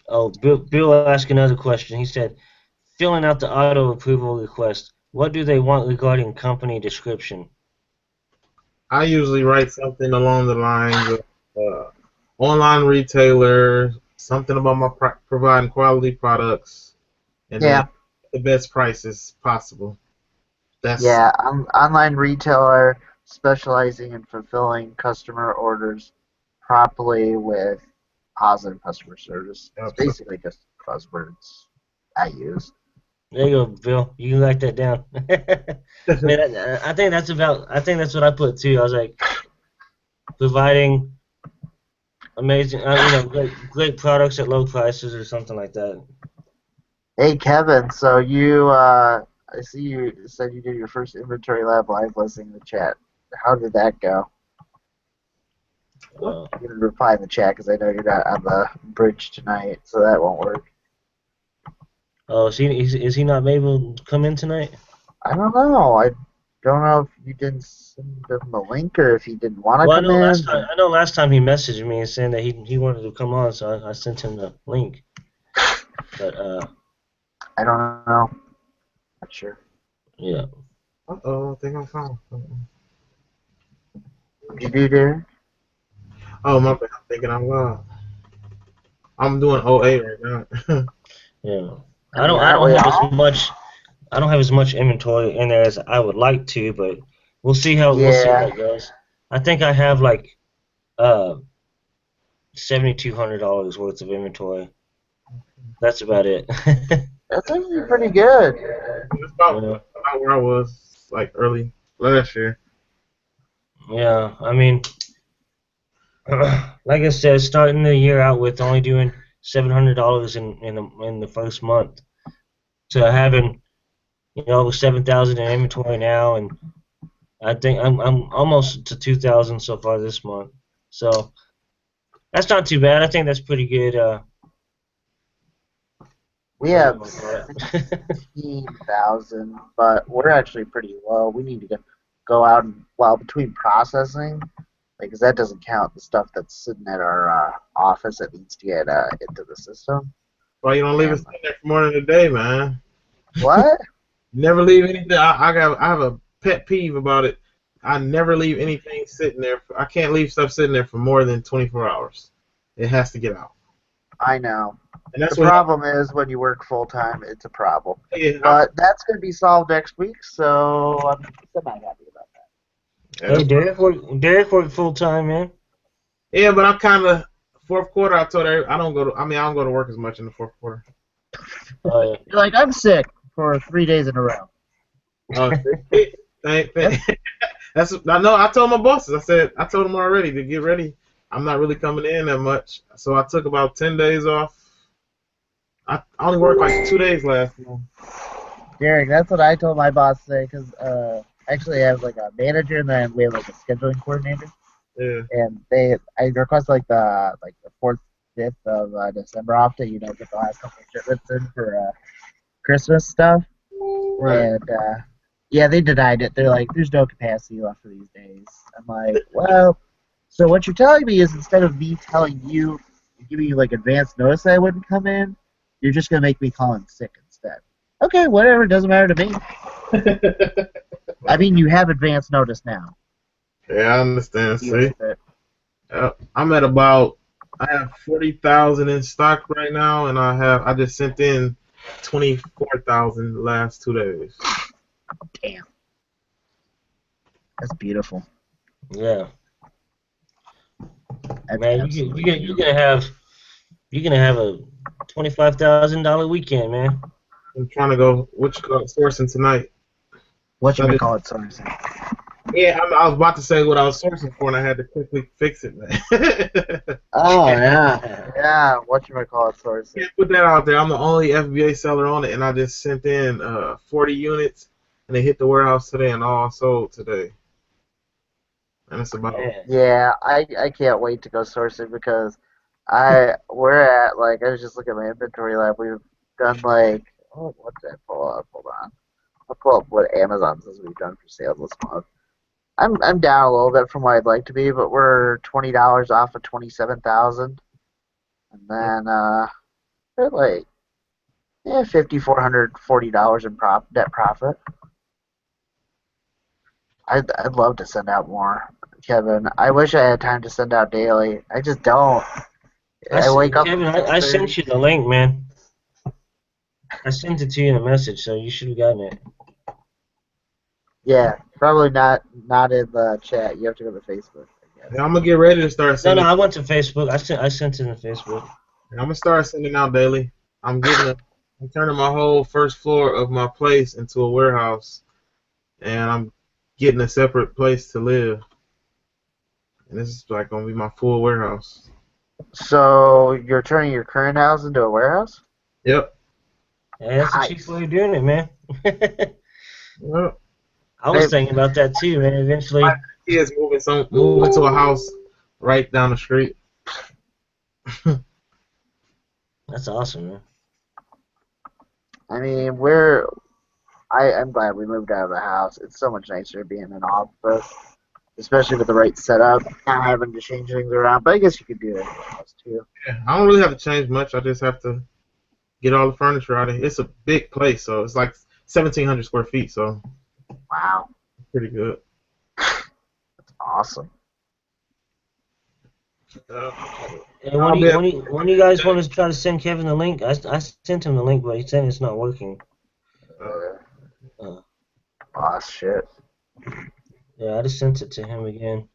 Oh, Bill asked another question. He said, filling out the auto approval request, what do they want regarding company description? I usually write something along the lines of online retailer, something about my providing quality products, and then the best prices possible. Online retailer specializing in fulfilling customer orders properly with positive customer service. It's basically just buzzwords I use. There you go, Bill. You can write that down. Man, I think that's what I put too. I was like, providing amazing, great products at low prices or something like that. Hey Kevin, so I see you said you did your first inventory lab live listing in the chat. How did that go? You can reply in the chat because I know you're not on the bridge tonight, so that won't work. Oh, is he not able to come in tonight? I don't know. I don't know if you didn't send him a link or if he didn't want to come in. I know last time he messaged me saying that he wanted to come on, so I sent him the link. But I don't know. Not sure. Yeah. Uh-oh, I think I'm fine. What'd you do, Derek? Oh, my bad. I'm thinking I'm loud. I'm doing OA right now. Yeah. I don't have as much inventory in there as I would like to, but we'll see how it goes. I think I have like $7,200 worth of inventory. That's about it. That's actually pretty good. It's about where I was like early last year. Yeah, I mean, like I said, starting the year out with only doing $700 in the first month, to having over 7,000 in inventory now, and I think I'm almost to 2,000 so far this month. So that's not too bad. I think that's pretty good. We have 16,000, but we're actually pretty low. We need to go out and between processing. Because that doesn't count the stuff that's sitting at our office that needs to get into the system. Well, you don't leave it sitting there for more than a day, man. What? Never leave anything. I have a pet peeve about it. I never leave anything sitting there. I can't leave stuff sitting there for more than 24 hours. It has to get out. I know. And that's The what problem is when you work full time, it's a problem. yeah, But that's going to be solved next week, so I'm semi-happy about that. Hey, Derek worked full time, man. yeah, but I'm kind of fourth quarter. I told her I don't go to. I mean, I don't go to work as much in the fourth quarter. Oh, You're like, I'm sick for 3 days in a row. Oh, that's I know. I told my bosses. I told them already to get ready. I'm not really coming in that much, so I took about 10 days off. I only worked like 2 days last month. Derek, that's what I told my boss today, because actually I have like a manager and then we have like a scheduling coordinator. Yeah. And I requested like the 4th, 5th of December off to get the last couple of shipments in for Christmas stuff. Right. And yeah, they denied it. They're like, there's no capacity left for these days. I'm like, well, so what you're telling me is instead of me telling you, giving you like advance notice that I wouldn't come in, you're just gonna make me call in sick instead. Okay, whatever, doesn't matter to me. I mean, you have advance notice now. Yeah, I understand. Deal See, with it. I'm at about. I have 40,000 in stock right now, and I just sent in 24,000 the last 2 days. Damn, that's beautiful. yeah. That's Man, absolutely you're beautiful. gonna have a $25,000 weekend, man. I'm trying to go sourcing tonight. What you I may just, call it, sorry. yeah, I was about to say what I was sourcing for, and I had to quickly fix it, man. Oh yeah, yeah. What you may call it, sorry. Can't put that out there. I'm the only FBA seller on it, and I just sent in 40 units, and they hit the warehouse today, and all sold today. And it's about Man. Yeah, I can't wait to go sourcing because we're at like I was just looking at my inventory lab. We've done like what's that pull up? Hold on, I'll pull up what Amazon says we've done for sales this month. I'm down a little bit from where I'd like to be, but we're $20 off of 27,000, and then we're like $5,440 in net profit. I'd love to send out more, Kevin. I wish I had time to send out daily. I just don't. I wake up Kevin, at I 6:30. sent you the link, man. I sent it to you in a message, so you should have gotten it. Yeah, probably not in the chat. You have to go to Facebook, I guess. yeah, I'm gonna get ready to start No, sending. I went to Facebook. I sent it in Facebook. I'm gonna start sending out daily. I'm turning my whole first floor of my place into a warehouse, and I'm getting a separate place to live. And this is like gonna be my full warehouse. So you're turning your current house into a warehouse? Yep. Yeah, that's a cheap Nice. way of doing it, man. Well, I was thinking about that too, man. Eventually, my kids moving to a house right down the street. that's awesome, man. I mean, I'm glad we moved out of the house. It's so much nicer being in an office, especially with the right setup, not having to change things around. But I guess you could do that in your house too. Yeah, I don't really have to change much. I just have to get all the furniture out of here. It's a big place, so it's like 1,700 square feet, so Wow, pretty good. that's awesome. And when do you guys want to try to send Kevin the link? I sent him the link, but he said it's not working. Uh, Boss shit. yeah, I just sent it to him again.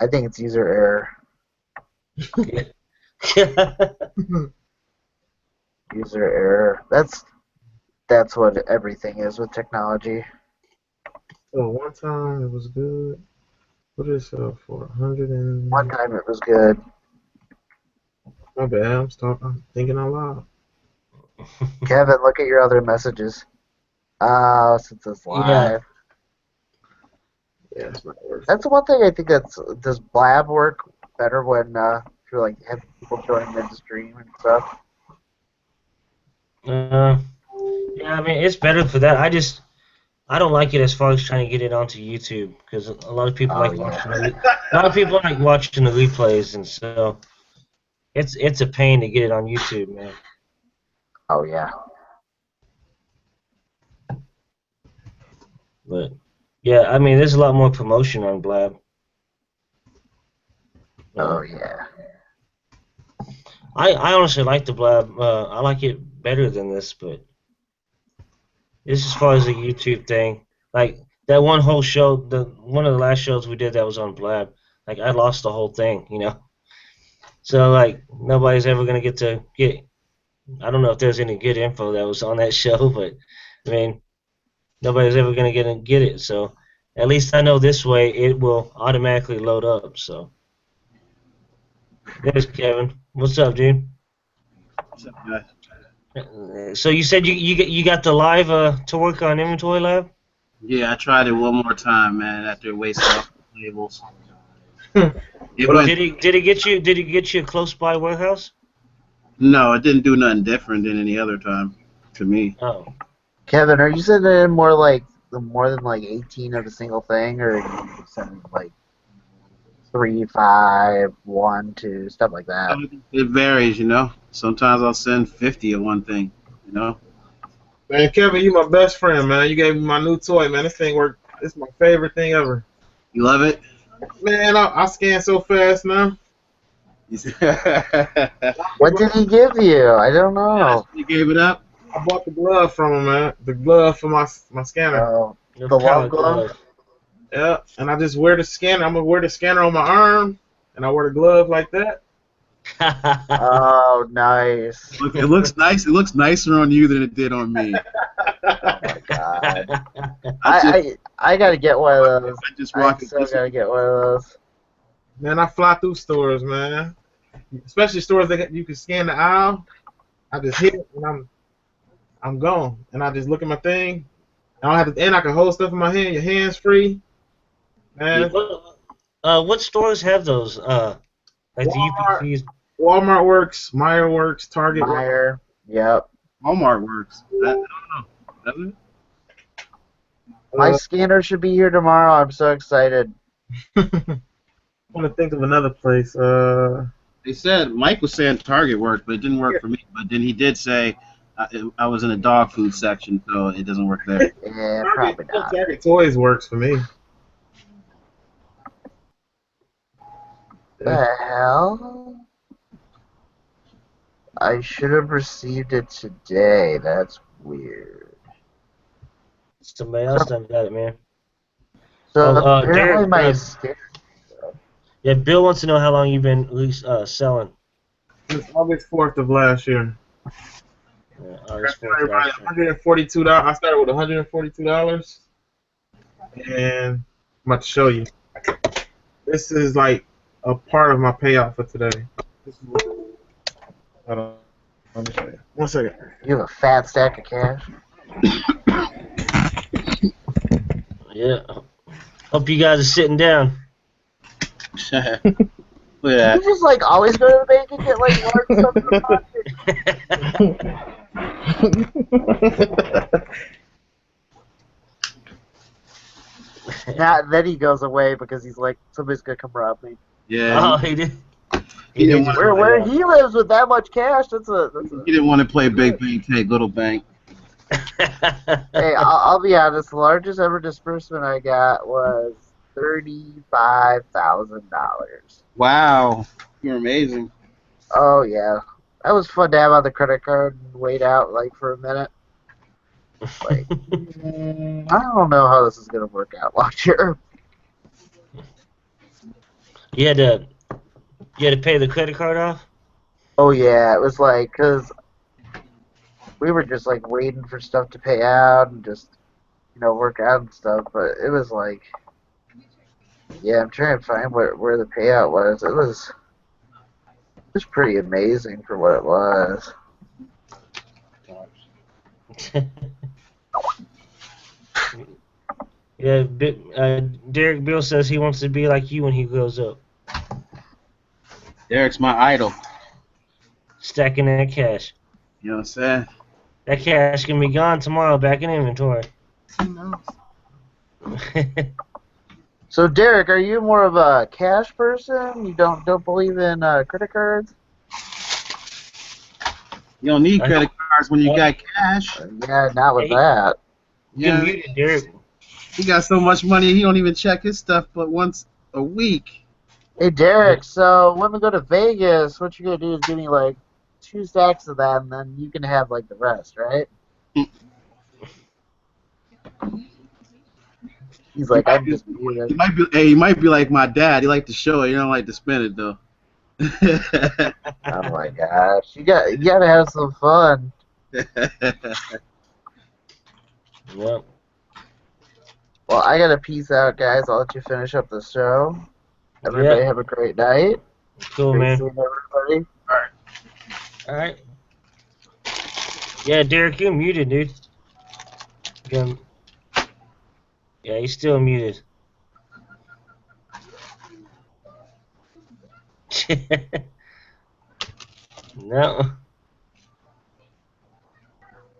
I think it's user error. User error. That's what everything is with technology. So one time it was good. What is it for? 100 and... One time it was good. My bad. I'm thinking out loud. Kevin, look at your other messages. Since it's live. Yeah, it's not worth it. That's the one thing I think does Blab work better when you're like have people join the stream and stuff. Yeah, I mean it's better for that. I don't like it as far as trying to get it onto YouTube because a lot of people Oh, like yeah. watching the replays, and so it's a pain to get it on YouTube, man. Oh yeah. But yeah, I mean there's a lot more promotion on Blab. Oh yeah. I honestly like the Blab. I like it better than this, but this as far as the YouTube thing. Like that one whole show, one of the last shows we did that was on Blab. Like I lost the whole thing, you know. So like nobody's ever gonna get to get. I don't know if there's any good info that was on that show, but I mean nobody's ever gonna get it. So at least I know this way it will automatically load up. So there's Kevin. What's up, dude? What's up, guys? So you said you got the live to work on Inventory Lab? Yeah, I tried it one more time, man. After wasting all the labels. Did it get you a close by warehouse? No, it didn't do nothing different than any other time to me. Oh. Kevin, are you sending more like more than like 18 of a single thing, or are you sending like 3, 5, 1, 2, stuff like that? It varies, you know. Sometimes I'll send 50 of one thing, you know. Man, Kevin, you my best friend, man. You gave me my new toy, man. This thing worked. It's my favorite thing ever. You love it? Man, I scan so fast now. What did he give you? I don't know. You gave it up? I bought the glove from him, man. The glove for my scanner. Oh, The the pallet love glove? Yeah, and I just wear the scanner. I'm gonna wear the scanner on my arm, and I wear the glove like that. Oh, nice. Look, it looks nice. It looks nicer on you than it did on me. Oh my god. I I gotta get one of those. just I rock it. still gotta get one of those. Man, I fly through stores, man. Especially stores that you can scan the aisle. I just hit it and I'm gone. And I just look at my thing. I don't have to, and I can hold stuff in my hand. Your hands free. Man, What stores have those? Like the Walmart. UPCs? Walmart works, Meijer works, Target works. Meyer. Yep. Walmart works. I don't know. Does it? My scanner should be here tomorrow. I'm so excited. I want to think of another place. They said Mike was saying Target worked, but it didn't work for me. But then he did say I was in the dog food section, so it doesn't work there. Yeah, probably not. Target Toys works for me. The hell? I should have received it today. That's weird. Somebody else done got it, man. So Oh, apparently Derek, my Yeah, Bill wants to know how long you've been at least selling. Since August 4th of last year. August 4th last year. $142. I started with $142, and I'm about to show you. This is like a part of my payout for today. This is what, hold on. Let me show you. 1 second. you have a fat stack of cash. Yeah. Hope you guys are sitting down. Look at that. You just like always go to the bank and get like large stuff in the pocket. Now, then he goes away because he's like, somebody's gonna come rob me. Yeah. Oh, he did. He didn't want to. Where he lives with that much cash, that's a He didn't want to play big bank, take little bank. Hey, I'll be honest. The largest ever disbursement I got was $35,000. Wow, you're amazing. Oh yeah, that was fun to have on the credit card and wait out like for a minute. Like, I don't know how this is gonna work out last year. You had to pay the credit card off? Oh yeah, it was like because we were just like waiting for stuff to pay out and just work out and stuff. But it was like, yeah, I'm trying to find where the payout was. It was pretty amazing for what it was. Yeah, Derek Bill says he wants to be like you when he grows up. Derek's my idol. Stacking that cash. You know what I'm saying? That cash can be gone tomorrow back in inventory. Who knows? So Derek, are you more of a cash person? You don't believe in credit cards? You don't need credit cards when you got cash. Yeah, not with that. You're Yeah. muted, Derek. He got so much money he don't even check his stuff but once a week. Hey Derek, so when we go to Vegas, what you gonna do is give me like 2 stacks of that, and then you can have like the rest, right? He's You like, might I'm be, just muted. you might be like my dad. You like to show it. You don't like to spend it though. Oh my gosh, you gotta have some fun. Yep. Well, I gotta peace out, guys. I'll let you finish up the show. Everybody Yep. have a great night. Cool, Great man. seeing everybody. All right. Yeah, Derek, you're muted, dude. Yeah, he's still muted. No.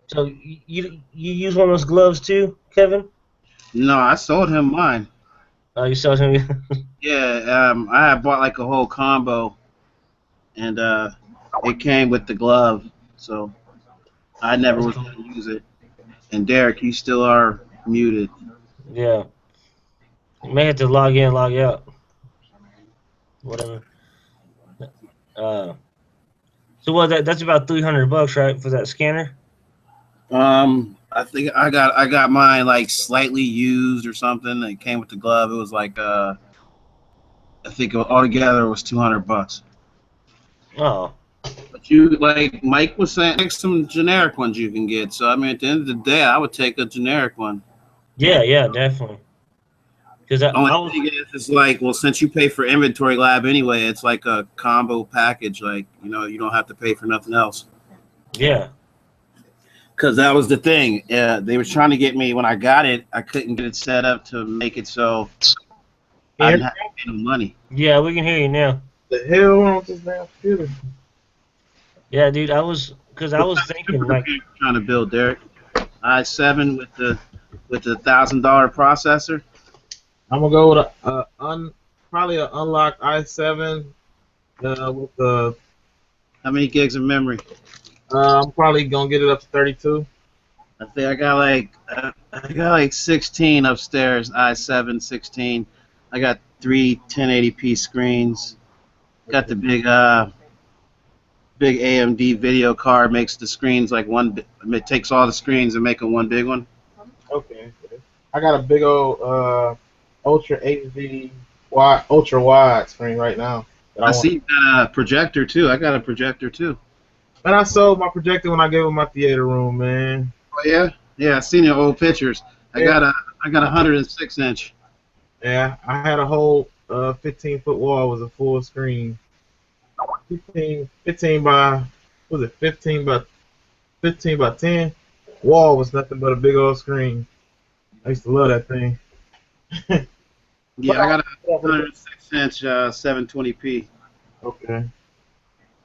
So you use one of those gloves too, Kevin? No, I sold him mine. Oh, you saw him. Yeah, I had bought like a whole combo, and it came with the glove, so I never was going to use it. And Derek, you still are muted. Yeah. You may have to log in, log out. Whatever. Uh, so what? That's about $300, right, for that scanner? I think I got mine like slightly used or something. It came with the glove. It was like I think altogether it was $200. Oh. But you like Mike was saying, like some generic ones you can get. So I mean, at the end of the day, I would take a generic one. Yeah, definitely. Because I Only was. thing is, it's like, well, since you pay for inventory lab anyway, it's like a combo package. Like, you don't have to pay for nothing else. Yeah. Because that was the thing. They were trying to get me when I got it. I couldn't get it set up to make it so I didn't have to pay no money. Yeah, we can hear you now. The hell wrong with this damn computer? Yeah, dude, I was thinking like, Trying to build Derek i7 with the $1,000 processor. I'm gonna go with probably an unlocked i7 with the. How many gigs of memory? I'm probably gonna get it up to 32. I think I got like 16 upstairs. i7 16. I got 3 1080p screens. Got the big AMD video card. Makes the screens like one. It takes all the screens and make them one big one. Okay. I got a big old Ultra HD ultra wide screen right now. I see you got a projector too. I got a projector too. And I sold my projector when I gave him my theater room, man. Oh yeah, yeah. I seen your old pictures. I got a 106-inch. Yeah, I had a whole 15-foot wall was a full screen. 15 by was it 15 by 10? Wall was nothing but a big old screen. I used to love that thing. Yeah, I got a 106-inch 720p. Okay.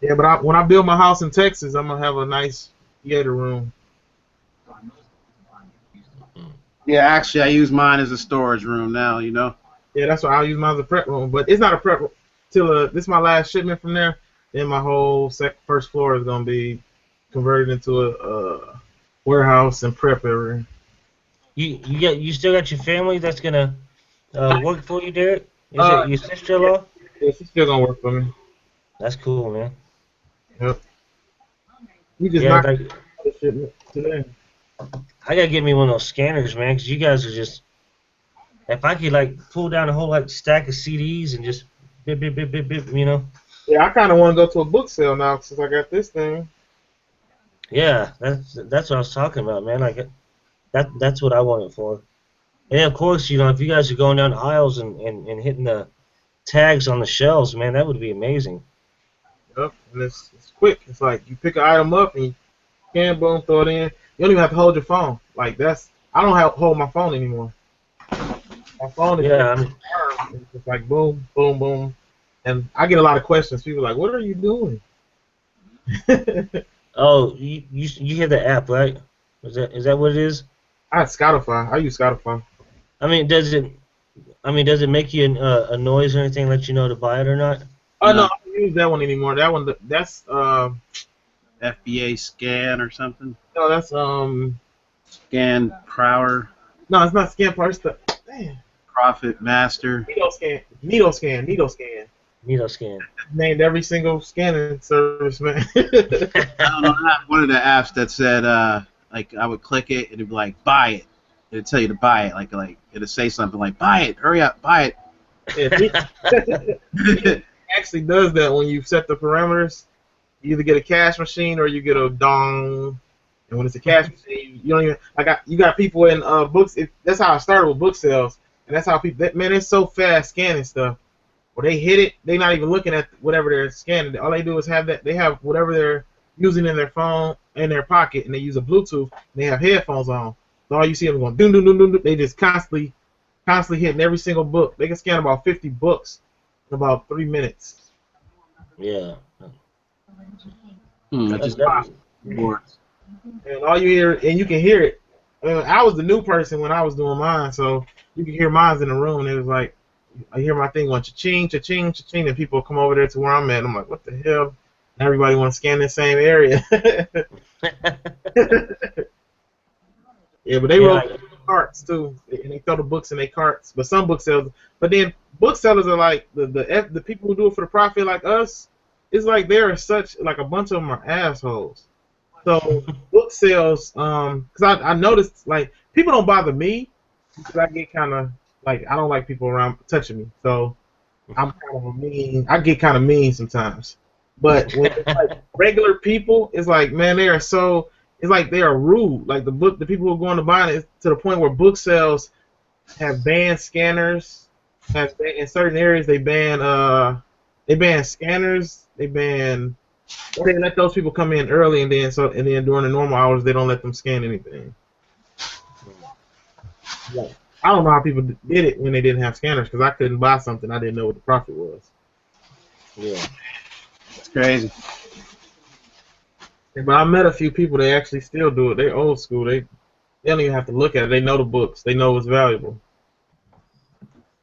Yeah, but when I build my house in Texas, I'm gonna have a nice theater room. Yeah, actually, I use mine as a storage room now. Yeah, that's why I'll use mine as a prep room. But it's not a prep room till this is my last shipment from there. Then my whole first floor is gonna be converted into a warehouse and prep area. you still got your family that's gonna work for you, Derek? Is it your sister-in-law? Yeah, she's still gonna work for me. That's cool, man. Yep. We just Yeah, knocked like, the shipment today. I gotta get me one of those scanners, man, because you guys are just. If I could like pull down a whole like stack of CDs and just bip bip bip bip bip, Yeah, I kind of want to go to a book sale now since I got this thing. Yeah, that's what I was talking about, man. Like that's what I want it for. And of course, if you guys are going down the aisles and hitting the tags on the shelves, man, that would be amazing. Yep, and it's quick. It's like you pick an item up and you scan, boom, throw it in. You don't even have to hold your phone. Like I don't have to hold my phone anymore. My phone is it's just like boom, boom, boom, and I get a lot of questions. People are like, "What are you doing?" Oh, you have the app, right? Is that what it is? I have Spotify. I use Spotify. I mean, does it make you a noise or anything, let you know to buy it or not? Oh no, I don't use that one anymore. That one, that's FBA scan or something. no, that's Scan Prower. no, it's not Scan Price. Damn. Profit Master. Needle scan. Needle scan. Named every single scanning service, man. I don't know. I have one of the apps that said, like, I would click it and it'd be like, buy it. It'd tell you to buy it. Like it'd say something like, buy it, hurry up, buy Yeah, it. it actually does that when you set the parameters. You either get a cash machine or you get a dong. And when it's a cash machine, you don't even you got people in books. That's how I started with book sales, and that's how people. Man, it's so fast scanning stuff. Where they hit it, they're not even looking at whatever they're scanning. All they do is have that. They have whatever they're using in their phone in their pocket, and they use a Bluetooth. And they have headphones on. So all you see them going doom doom doom doom. They just constantly hitting every single book. They can scan about 50 books in about 3 minutes. Yeah. Just That's- boards. And all you hear, and you can hear it. I was the new person when I was doing mine, so you can hear mine in the room. And it was like, I hear my thing going cha-ching, cha-ching, cha-ching, and people come over there to where I'm at. And I'm like, what the hell? And everybody wants to scan the same area. Yeah, but they roll carts too, and they throw the books in their carts. But some booksellers, but then booksellers are like the people who do it for the profit, like us. It's like they're such like a bunch of them are assholes. So book sales, because I noticed like people don't bother me because I get kind of like I don't like people around touching me. So I'm kind of a mean. I get kind of mean sometimes. But when it's like regular people, it's like man, they are so. It's like they are rude. Like the people who are going to buy it to the point where book sales have banned scanners. In certain areas, they ban scanners. They let those people come in early, and then during the normal hours, they don't let them scan anything. Yeah. I don't know how people did it when they didn't have scanners because I couldn't buy something I didn't know what the profit was. Yeah. It's crazy. But I met a few people that actually still do it. They're old school. They don't even have to look at it. They know the books. They know what's valuable.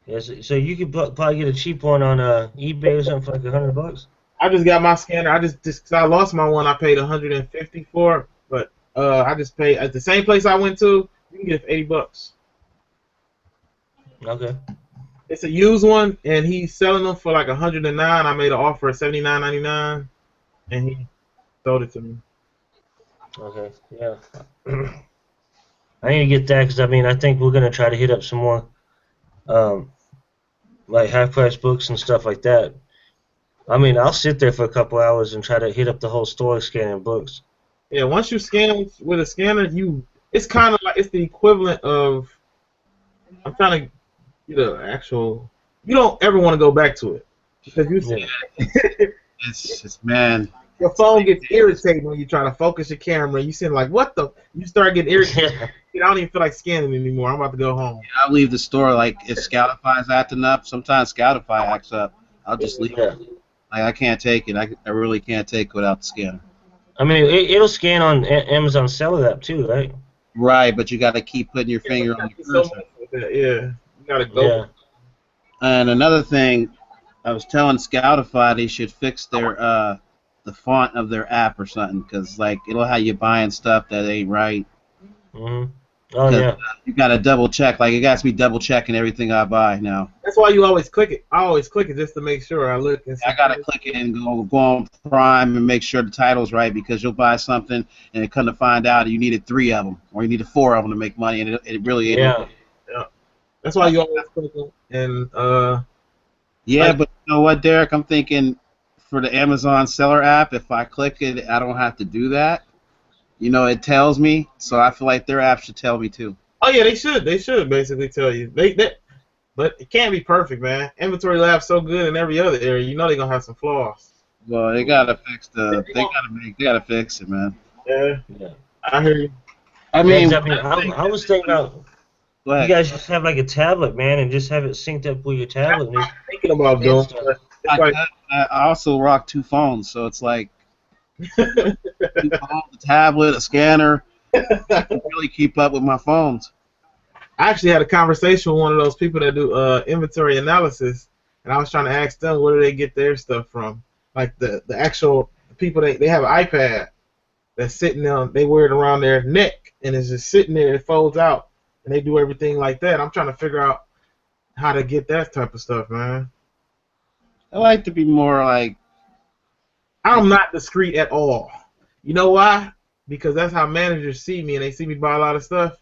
Yeah, so you could probably get a cheap one on eBay or something for like $100. I just got my scanner. I just cause I lost my one. I paid $150 for it, but I just paid at the same place I went to. You can get it for $80. Okay. It's a used one, and he's selling them for like $109. I made an offer of $79.99, and he sold it to me. Okay. Yeah. I need to get that because I think we're gonna try to hit up some more, like half-price books and stuff like that. I'll sit there for a couple hours and try to hit up the whole store scanning books. Yeah, once you scan with a scanner, it's kind of like it's the equivalent of. I'm trying to get an actual. You don't ever want to go back to it because you see It's just man. your phone gets irritated when you try to focus your camera. You see like what the? You start getting irritated. I don't even feel like scanning anymore. I'm about to go home. I'll leave the store like if Scoutify's acting up. Sometimes Scoutify acts up. I'll just leave it. Like I can't take it. I really can't take it without the scanner. It'll scan on Amazon Seller app too, right? Right, but you got to keep putting your finger on the cursor. Yeah, you gotta go. Yeah. And another thing, I was telling Scoutify they should fix their the font of their app or something, because like it'll have you buying stuff that ain't right. Mhm. Oh yeah. You got to double check. Like it got to be double checking everything I buy now. That's why you always click it. I always click it just to make sure I look and see. I gotta click it and go on Prime and make sure the title's right, because you'll buy something and it come to find out you needed 3 of them or you needed 4 of them to make money, and it really ain't. Yeah. That's why you always click it. And yeah, but you know what, Derek? I'm thinking for the Amazon Seller app, if I click it, I don't have to do that. You know, it tells me, so I feel like their app should tell me too. oh yeah, they should basically tell you. But it can't be perfect, man. Inventory Lab's so good in every other area. You know they're gonna have some flaws. Well, they gotta fix they gotta fix it, man. Yeah, Yeah. I hear you. I mean, I was thinking about go ahead. you guys just have like a tablet, man, and just have it synced up with your tablet. I'm thinking about doing. But it's like, I also rock 2 phones, so it's like 2 phones, a tablet, a scanner. I can really keep up with my phones. I actually had a conversation with one of those people that do inventory analysis, and I was trying to ask them where do they get their stuff from. Like the actual people, they have an iPad that's sitting down, they wear it around their neck, and it's just sitting there, it folds out, and they do everything like that. I'm trying to figure out how to get that type of stuff, man. I like to be more like. I'm not discreet at all. You know why? Because that's how managers see me, and they see me buy a lot of stuff.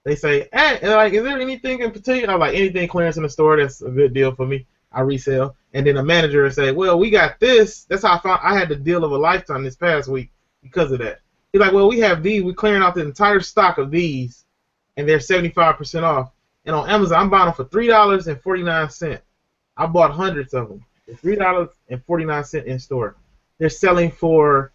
They say, "Hey, and like, is there anything in particular?" I'm like, "Anything clearance in the store, that's a good deal for me. I resell." And then a manager will say, "Well, we got this." That's how I had the deal of a lifetime this past week because of that. He's like, "Well, we have these. We're clearing out the entire stock of these, and they're 75% off. And on Amazon, I'm buying them for $3.49. I bought hundreds of them. For $3.49 in store. They're selling for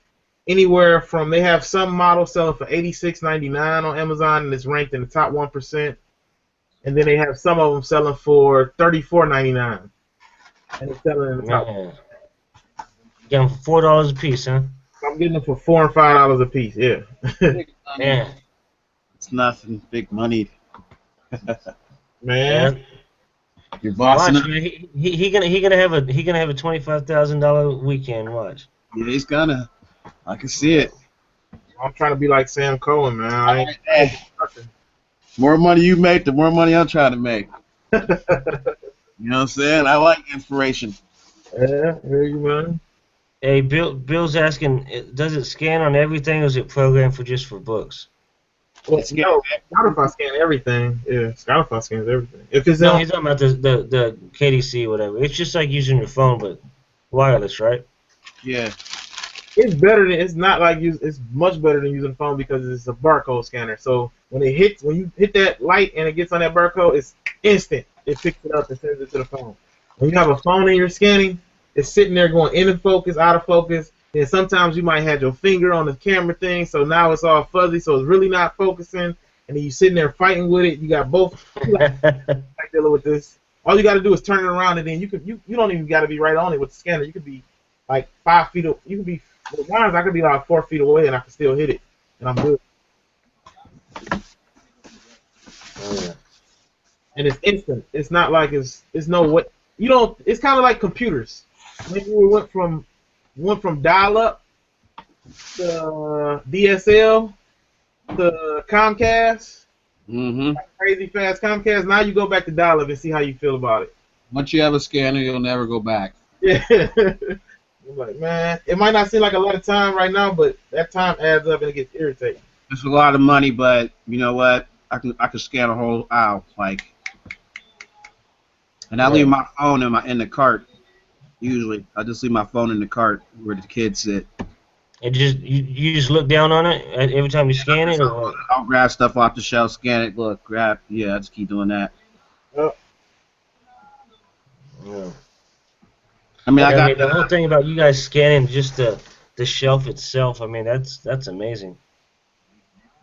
anywhere from, they have some models selling for $86.99 on Amazon, and it's ranked in the top 1%. And then they have some of them selling for $34.99, and it's selling in the top. Man. Get them for $4 a piece, huh? I'm getting them for $4 and $5 a piece. Yeah. Man. It's nothing. Big money. Man. You're bossing Watch, up. man. He gonna have a $25,000 weekend. Watch. Yeah, he's gonna. I can see it. I'm trying to be like Sam Cohen, man. I ain't Hey, more money you make, the more money I'm trying to make. You know what I'm saying? I like inspiration. Yeah, here you man. Hey, Bill's asking, does it scan on everything, or is it programmed for just for books? Well, no, Spotify scans everything. Yeah, Spotify scans everything. If it's No, on, he's talking about the KDC, whatever. It's just like using your phone, but wireless, right? Yeah. it's better than, it's not like it's much better than using a phone because it's a barcode scanner. So when you hit that light and it gets on that barcode, it's instant. It picks it up and sends it to the phone. When you have a phone and you're scanning, it's sitting there going in focus, out of focus. And sometimes you might have your finger on the camera thing, so now it's all fuzzy, so it's really not focusing. And then you're sitting there fighting with it. You got both. Like dealing with this. All you got to do is turn it around, and then you don't even got to be right on it with the scanner. You could be like 5 feet. You could be. With mine, I could be like 4 feet away, and I can still hit it, and I'm good. Oh, yeah. And it's instant. It's not like it's no what you don't. It's kind of like computers. Maybe we went from dial-up to DSL to Comcast, Mm-hmm. crazy fast Comcast. Now you go back to dial-up and see how you feel about it. Once you have a scanner, you'll never go back. Yeah. I'm like, man, it might not seem like a lot of time right now, but that time adds up and it gets irritating. It's a lot of money, but you know what? I can scan a whole aisle, like, and I leave my phone in the cart. Usually, I just leave my phone in the cart where the kids sit. And just you just look down on it every time you scan it, or what? I'll grab stuff off the shelf, scan it, look, grab. Yeah, I just keep doing that. Yeah. I mean, I mean, the whole thing about you guys scanning just the shelf itself. I mean, that's amazing.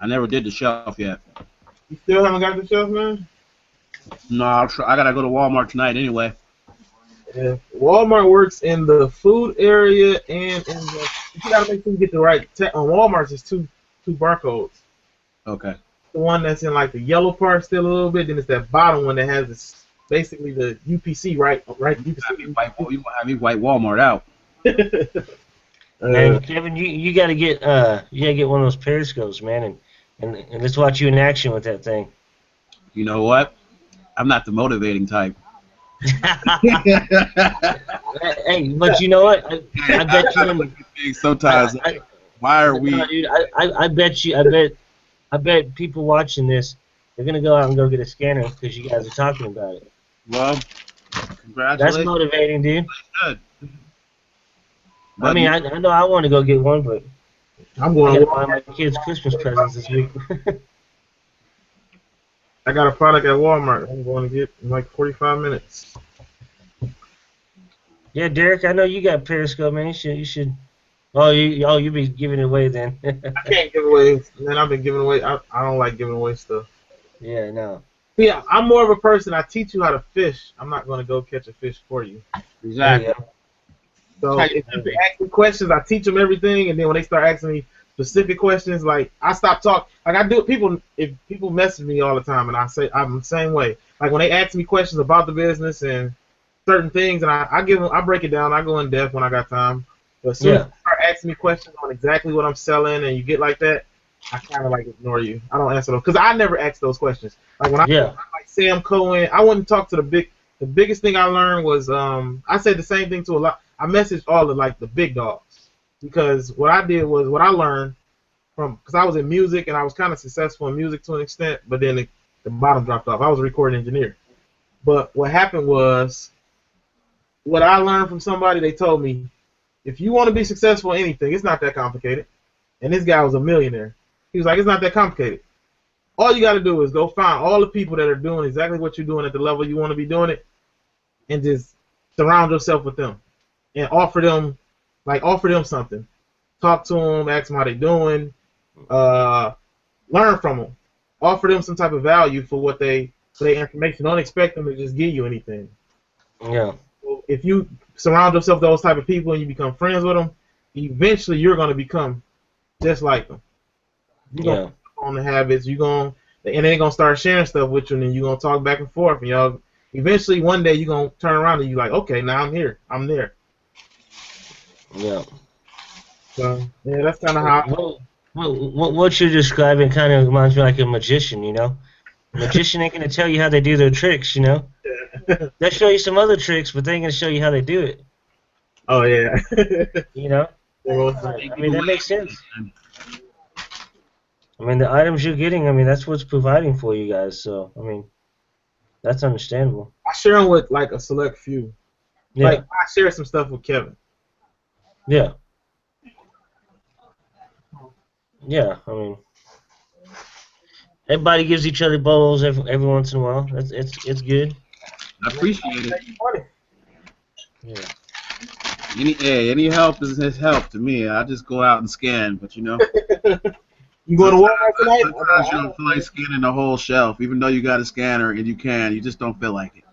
I never did the shelf yet. You still haven't got the shelf, man? No, I gotta go to Walmart tonight anyway. Yeah. Walmart works in the food area and in the. You gotta make sure you get the right. On Walmart's, there's two barcodes. Okay. The one that's in like the yellow part still a little bit, then it's that bottom one that has this, basically the UPC, right? UPC. You won't have me white Walmart out. And Kevin, you gotta get one of those periscopes, man, and let's watch you in action with that thing. You know what? I'm not the motivating type. Hey, but you know what? I bet you. Sometimes. Why are we? No, dude, I bet people watching this, they're gonna go out and go get a scanner because you guys are talking about it. Well, congratulations. That's motivating, dude. Good. I mean, I know I want to go get one, but I'm I going gotta to buy my kids Christmas presents this week. I got a product at Walmart. I'm going to get in like 45 minutes. Yeah, Derek, I know you got Periscope, man. You should. Oh, you be giving it away then. I can't give away. Man, I've been giving away. I don't like giving away stuff. Yeah, no. Yeah, I'm more of a person. I teach you how to fish. I'm not going to go catch a fish for you. Exactly. So if people ask me questions, I teach them everything, and then when they start asking me specific questions, like I stop talking. Like I do. If people message me all the time, and I say I'm the same way. Like when they ask me questions about the business and certain things, and I break it down. I go in depth when I got time. But as soon as you start asking me questions on exactly what I'm selling, and you get like that, I kind of like ignore you. I don't answer those because I never ask those questions. Like when I like Sam Cohen, I wouldn't talk to the the biggest thing I learned was I said the same thing to a lot. I messaged all of like the big dogs because what I did was what I learned from because I was in music and I was kind of successful in music to an extent, but then the bottom dropped off. I was a recording engineer, but what happened was what I learned from somebody. They told me if you want to be successful in anything, it's not that complicated. And this guy was a millionaire. He was like, it's not that complicated. All you got to do is go find all the people that are doing exactly what you're doing at the level you want to be doing it, and just surround yourself with them, and offer them something. Talk to them, ask them how they're doing, learn from them, offer them some type of value for their information. Don't expect them to just give you anything. Yeah. So if you surround yourself with those type of people and you become friends with them, eventually you're going to become just like them. You're going to pick up on the habits. And they're going to start sharing stuff with you, and then you're going to talk back and forth. And y'all, eventually one day you're going to turn around and you're like, okay, now I'm here. I'm there. Yeah. So, yeah, that's kind of how. What you're describing kind of reminds me like a magician, you know? A magician ain't going to tell you how they do their tricks, you know? They'll show you some other tricks, but they ain't going to show you how they do it. Oh, yeah. You know? I mean, that makes sense. I mean, the items you're getting, I mean, that's what's providing for you guys. So, I mean, that's understandable. I share them with, like, a select few. Yeah. Like, I share some stuff with Kevin. Yeah. Yeah, I mean, everybody gives each other bowls every once in a while. It's good. I appreciate it. Yeah. Any help is help to me. I just go out and scan, but you know. You going to Walmart tonight? Sometimes you don't feel like scanning the whole shelf, even though you got a scanner and you just don't feel like it.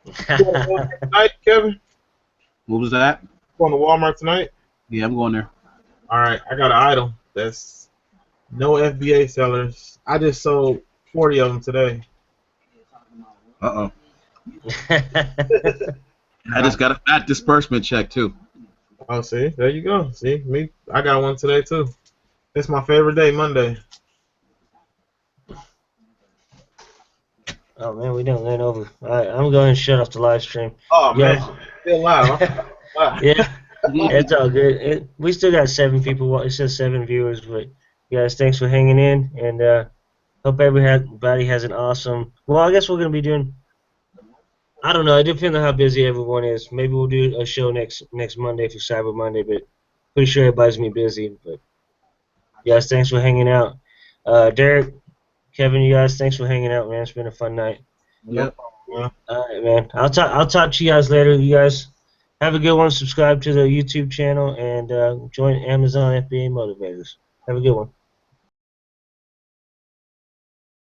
You going to Walmart tonight, Kevin? What was that? Going to Walmart tonight? Yeah, I'm going there. All right, I got an item that's no FBA sellers. I just sold 40 of them today. Uh-oh. I just got a fat disbursement check, too. Oh, see? There you go. See? I got one today, too. It's my favorite day, Monday. Oh, man, we done went over. All right, I'm going to shut off the live stream. Oh, Yeah. man. Still live, huh? Yeah. It's all good. We still got 7 people. It says 7 viewers, but guys, thanks for hanging in, and hope everybody has an awesome. Well, I guess we're gonna be doing. I don't know. It depends on how busy everyone is. Maybe we'll do a show next Monday for Cyber Monday, but pretty sure everybody's gonna be busy. But guys, thanks for hanging out. Derek, Kevin, you guys, thanks for hanging out, man. It's been a fun night. Yep. Yeah. All right, man. I'll talk to you guys later. You guys have a good one. Subscribe to the YouTube channel and join Amazon FBA Motivators. Have a good one.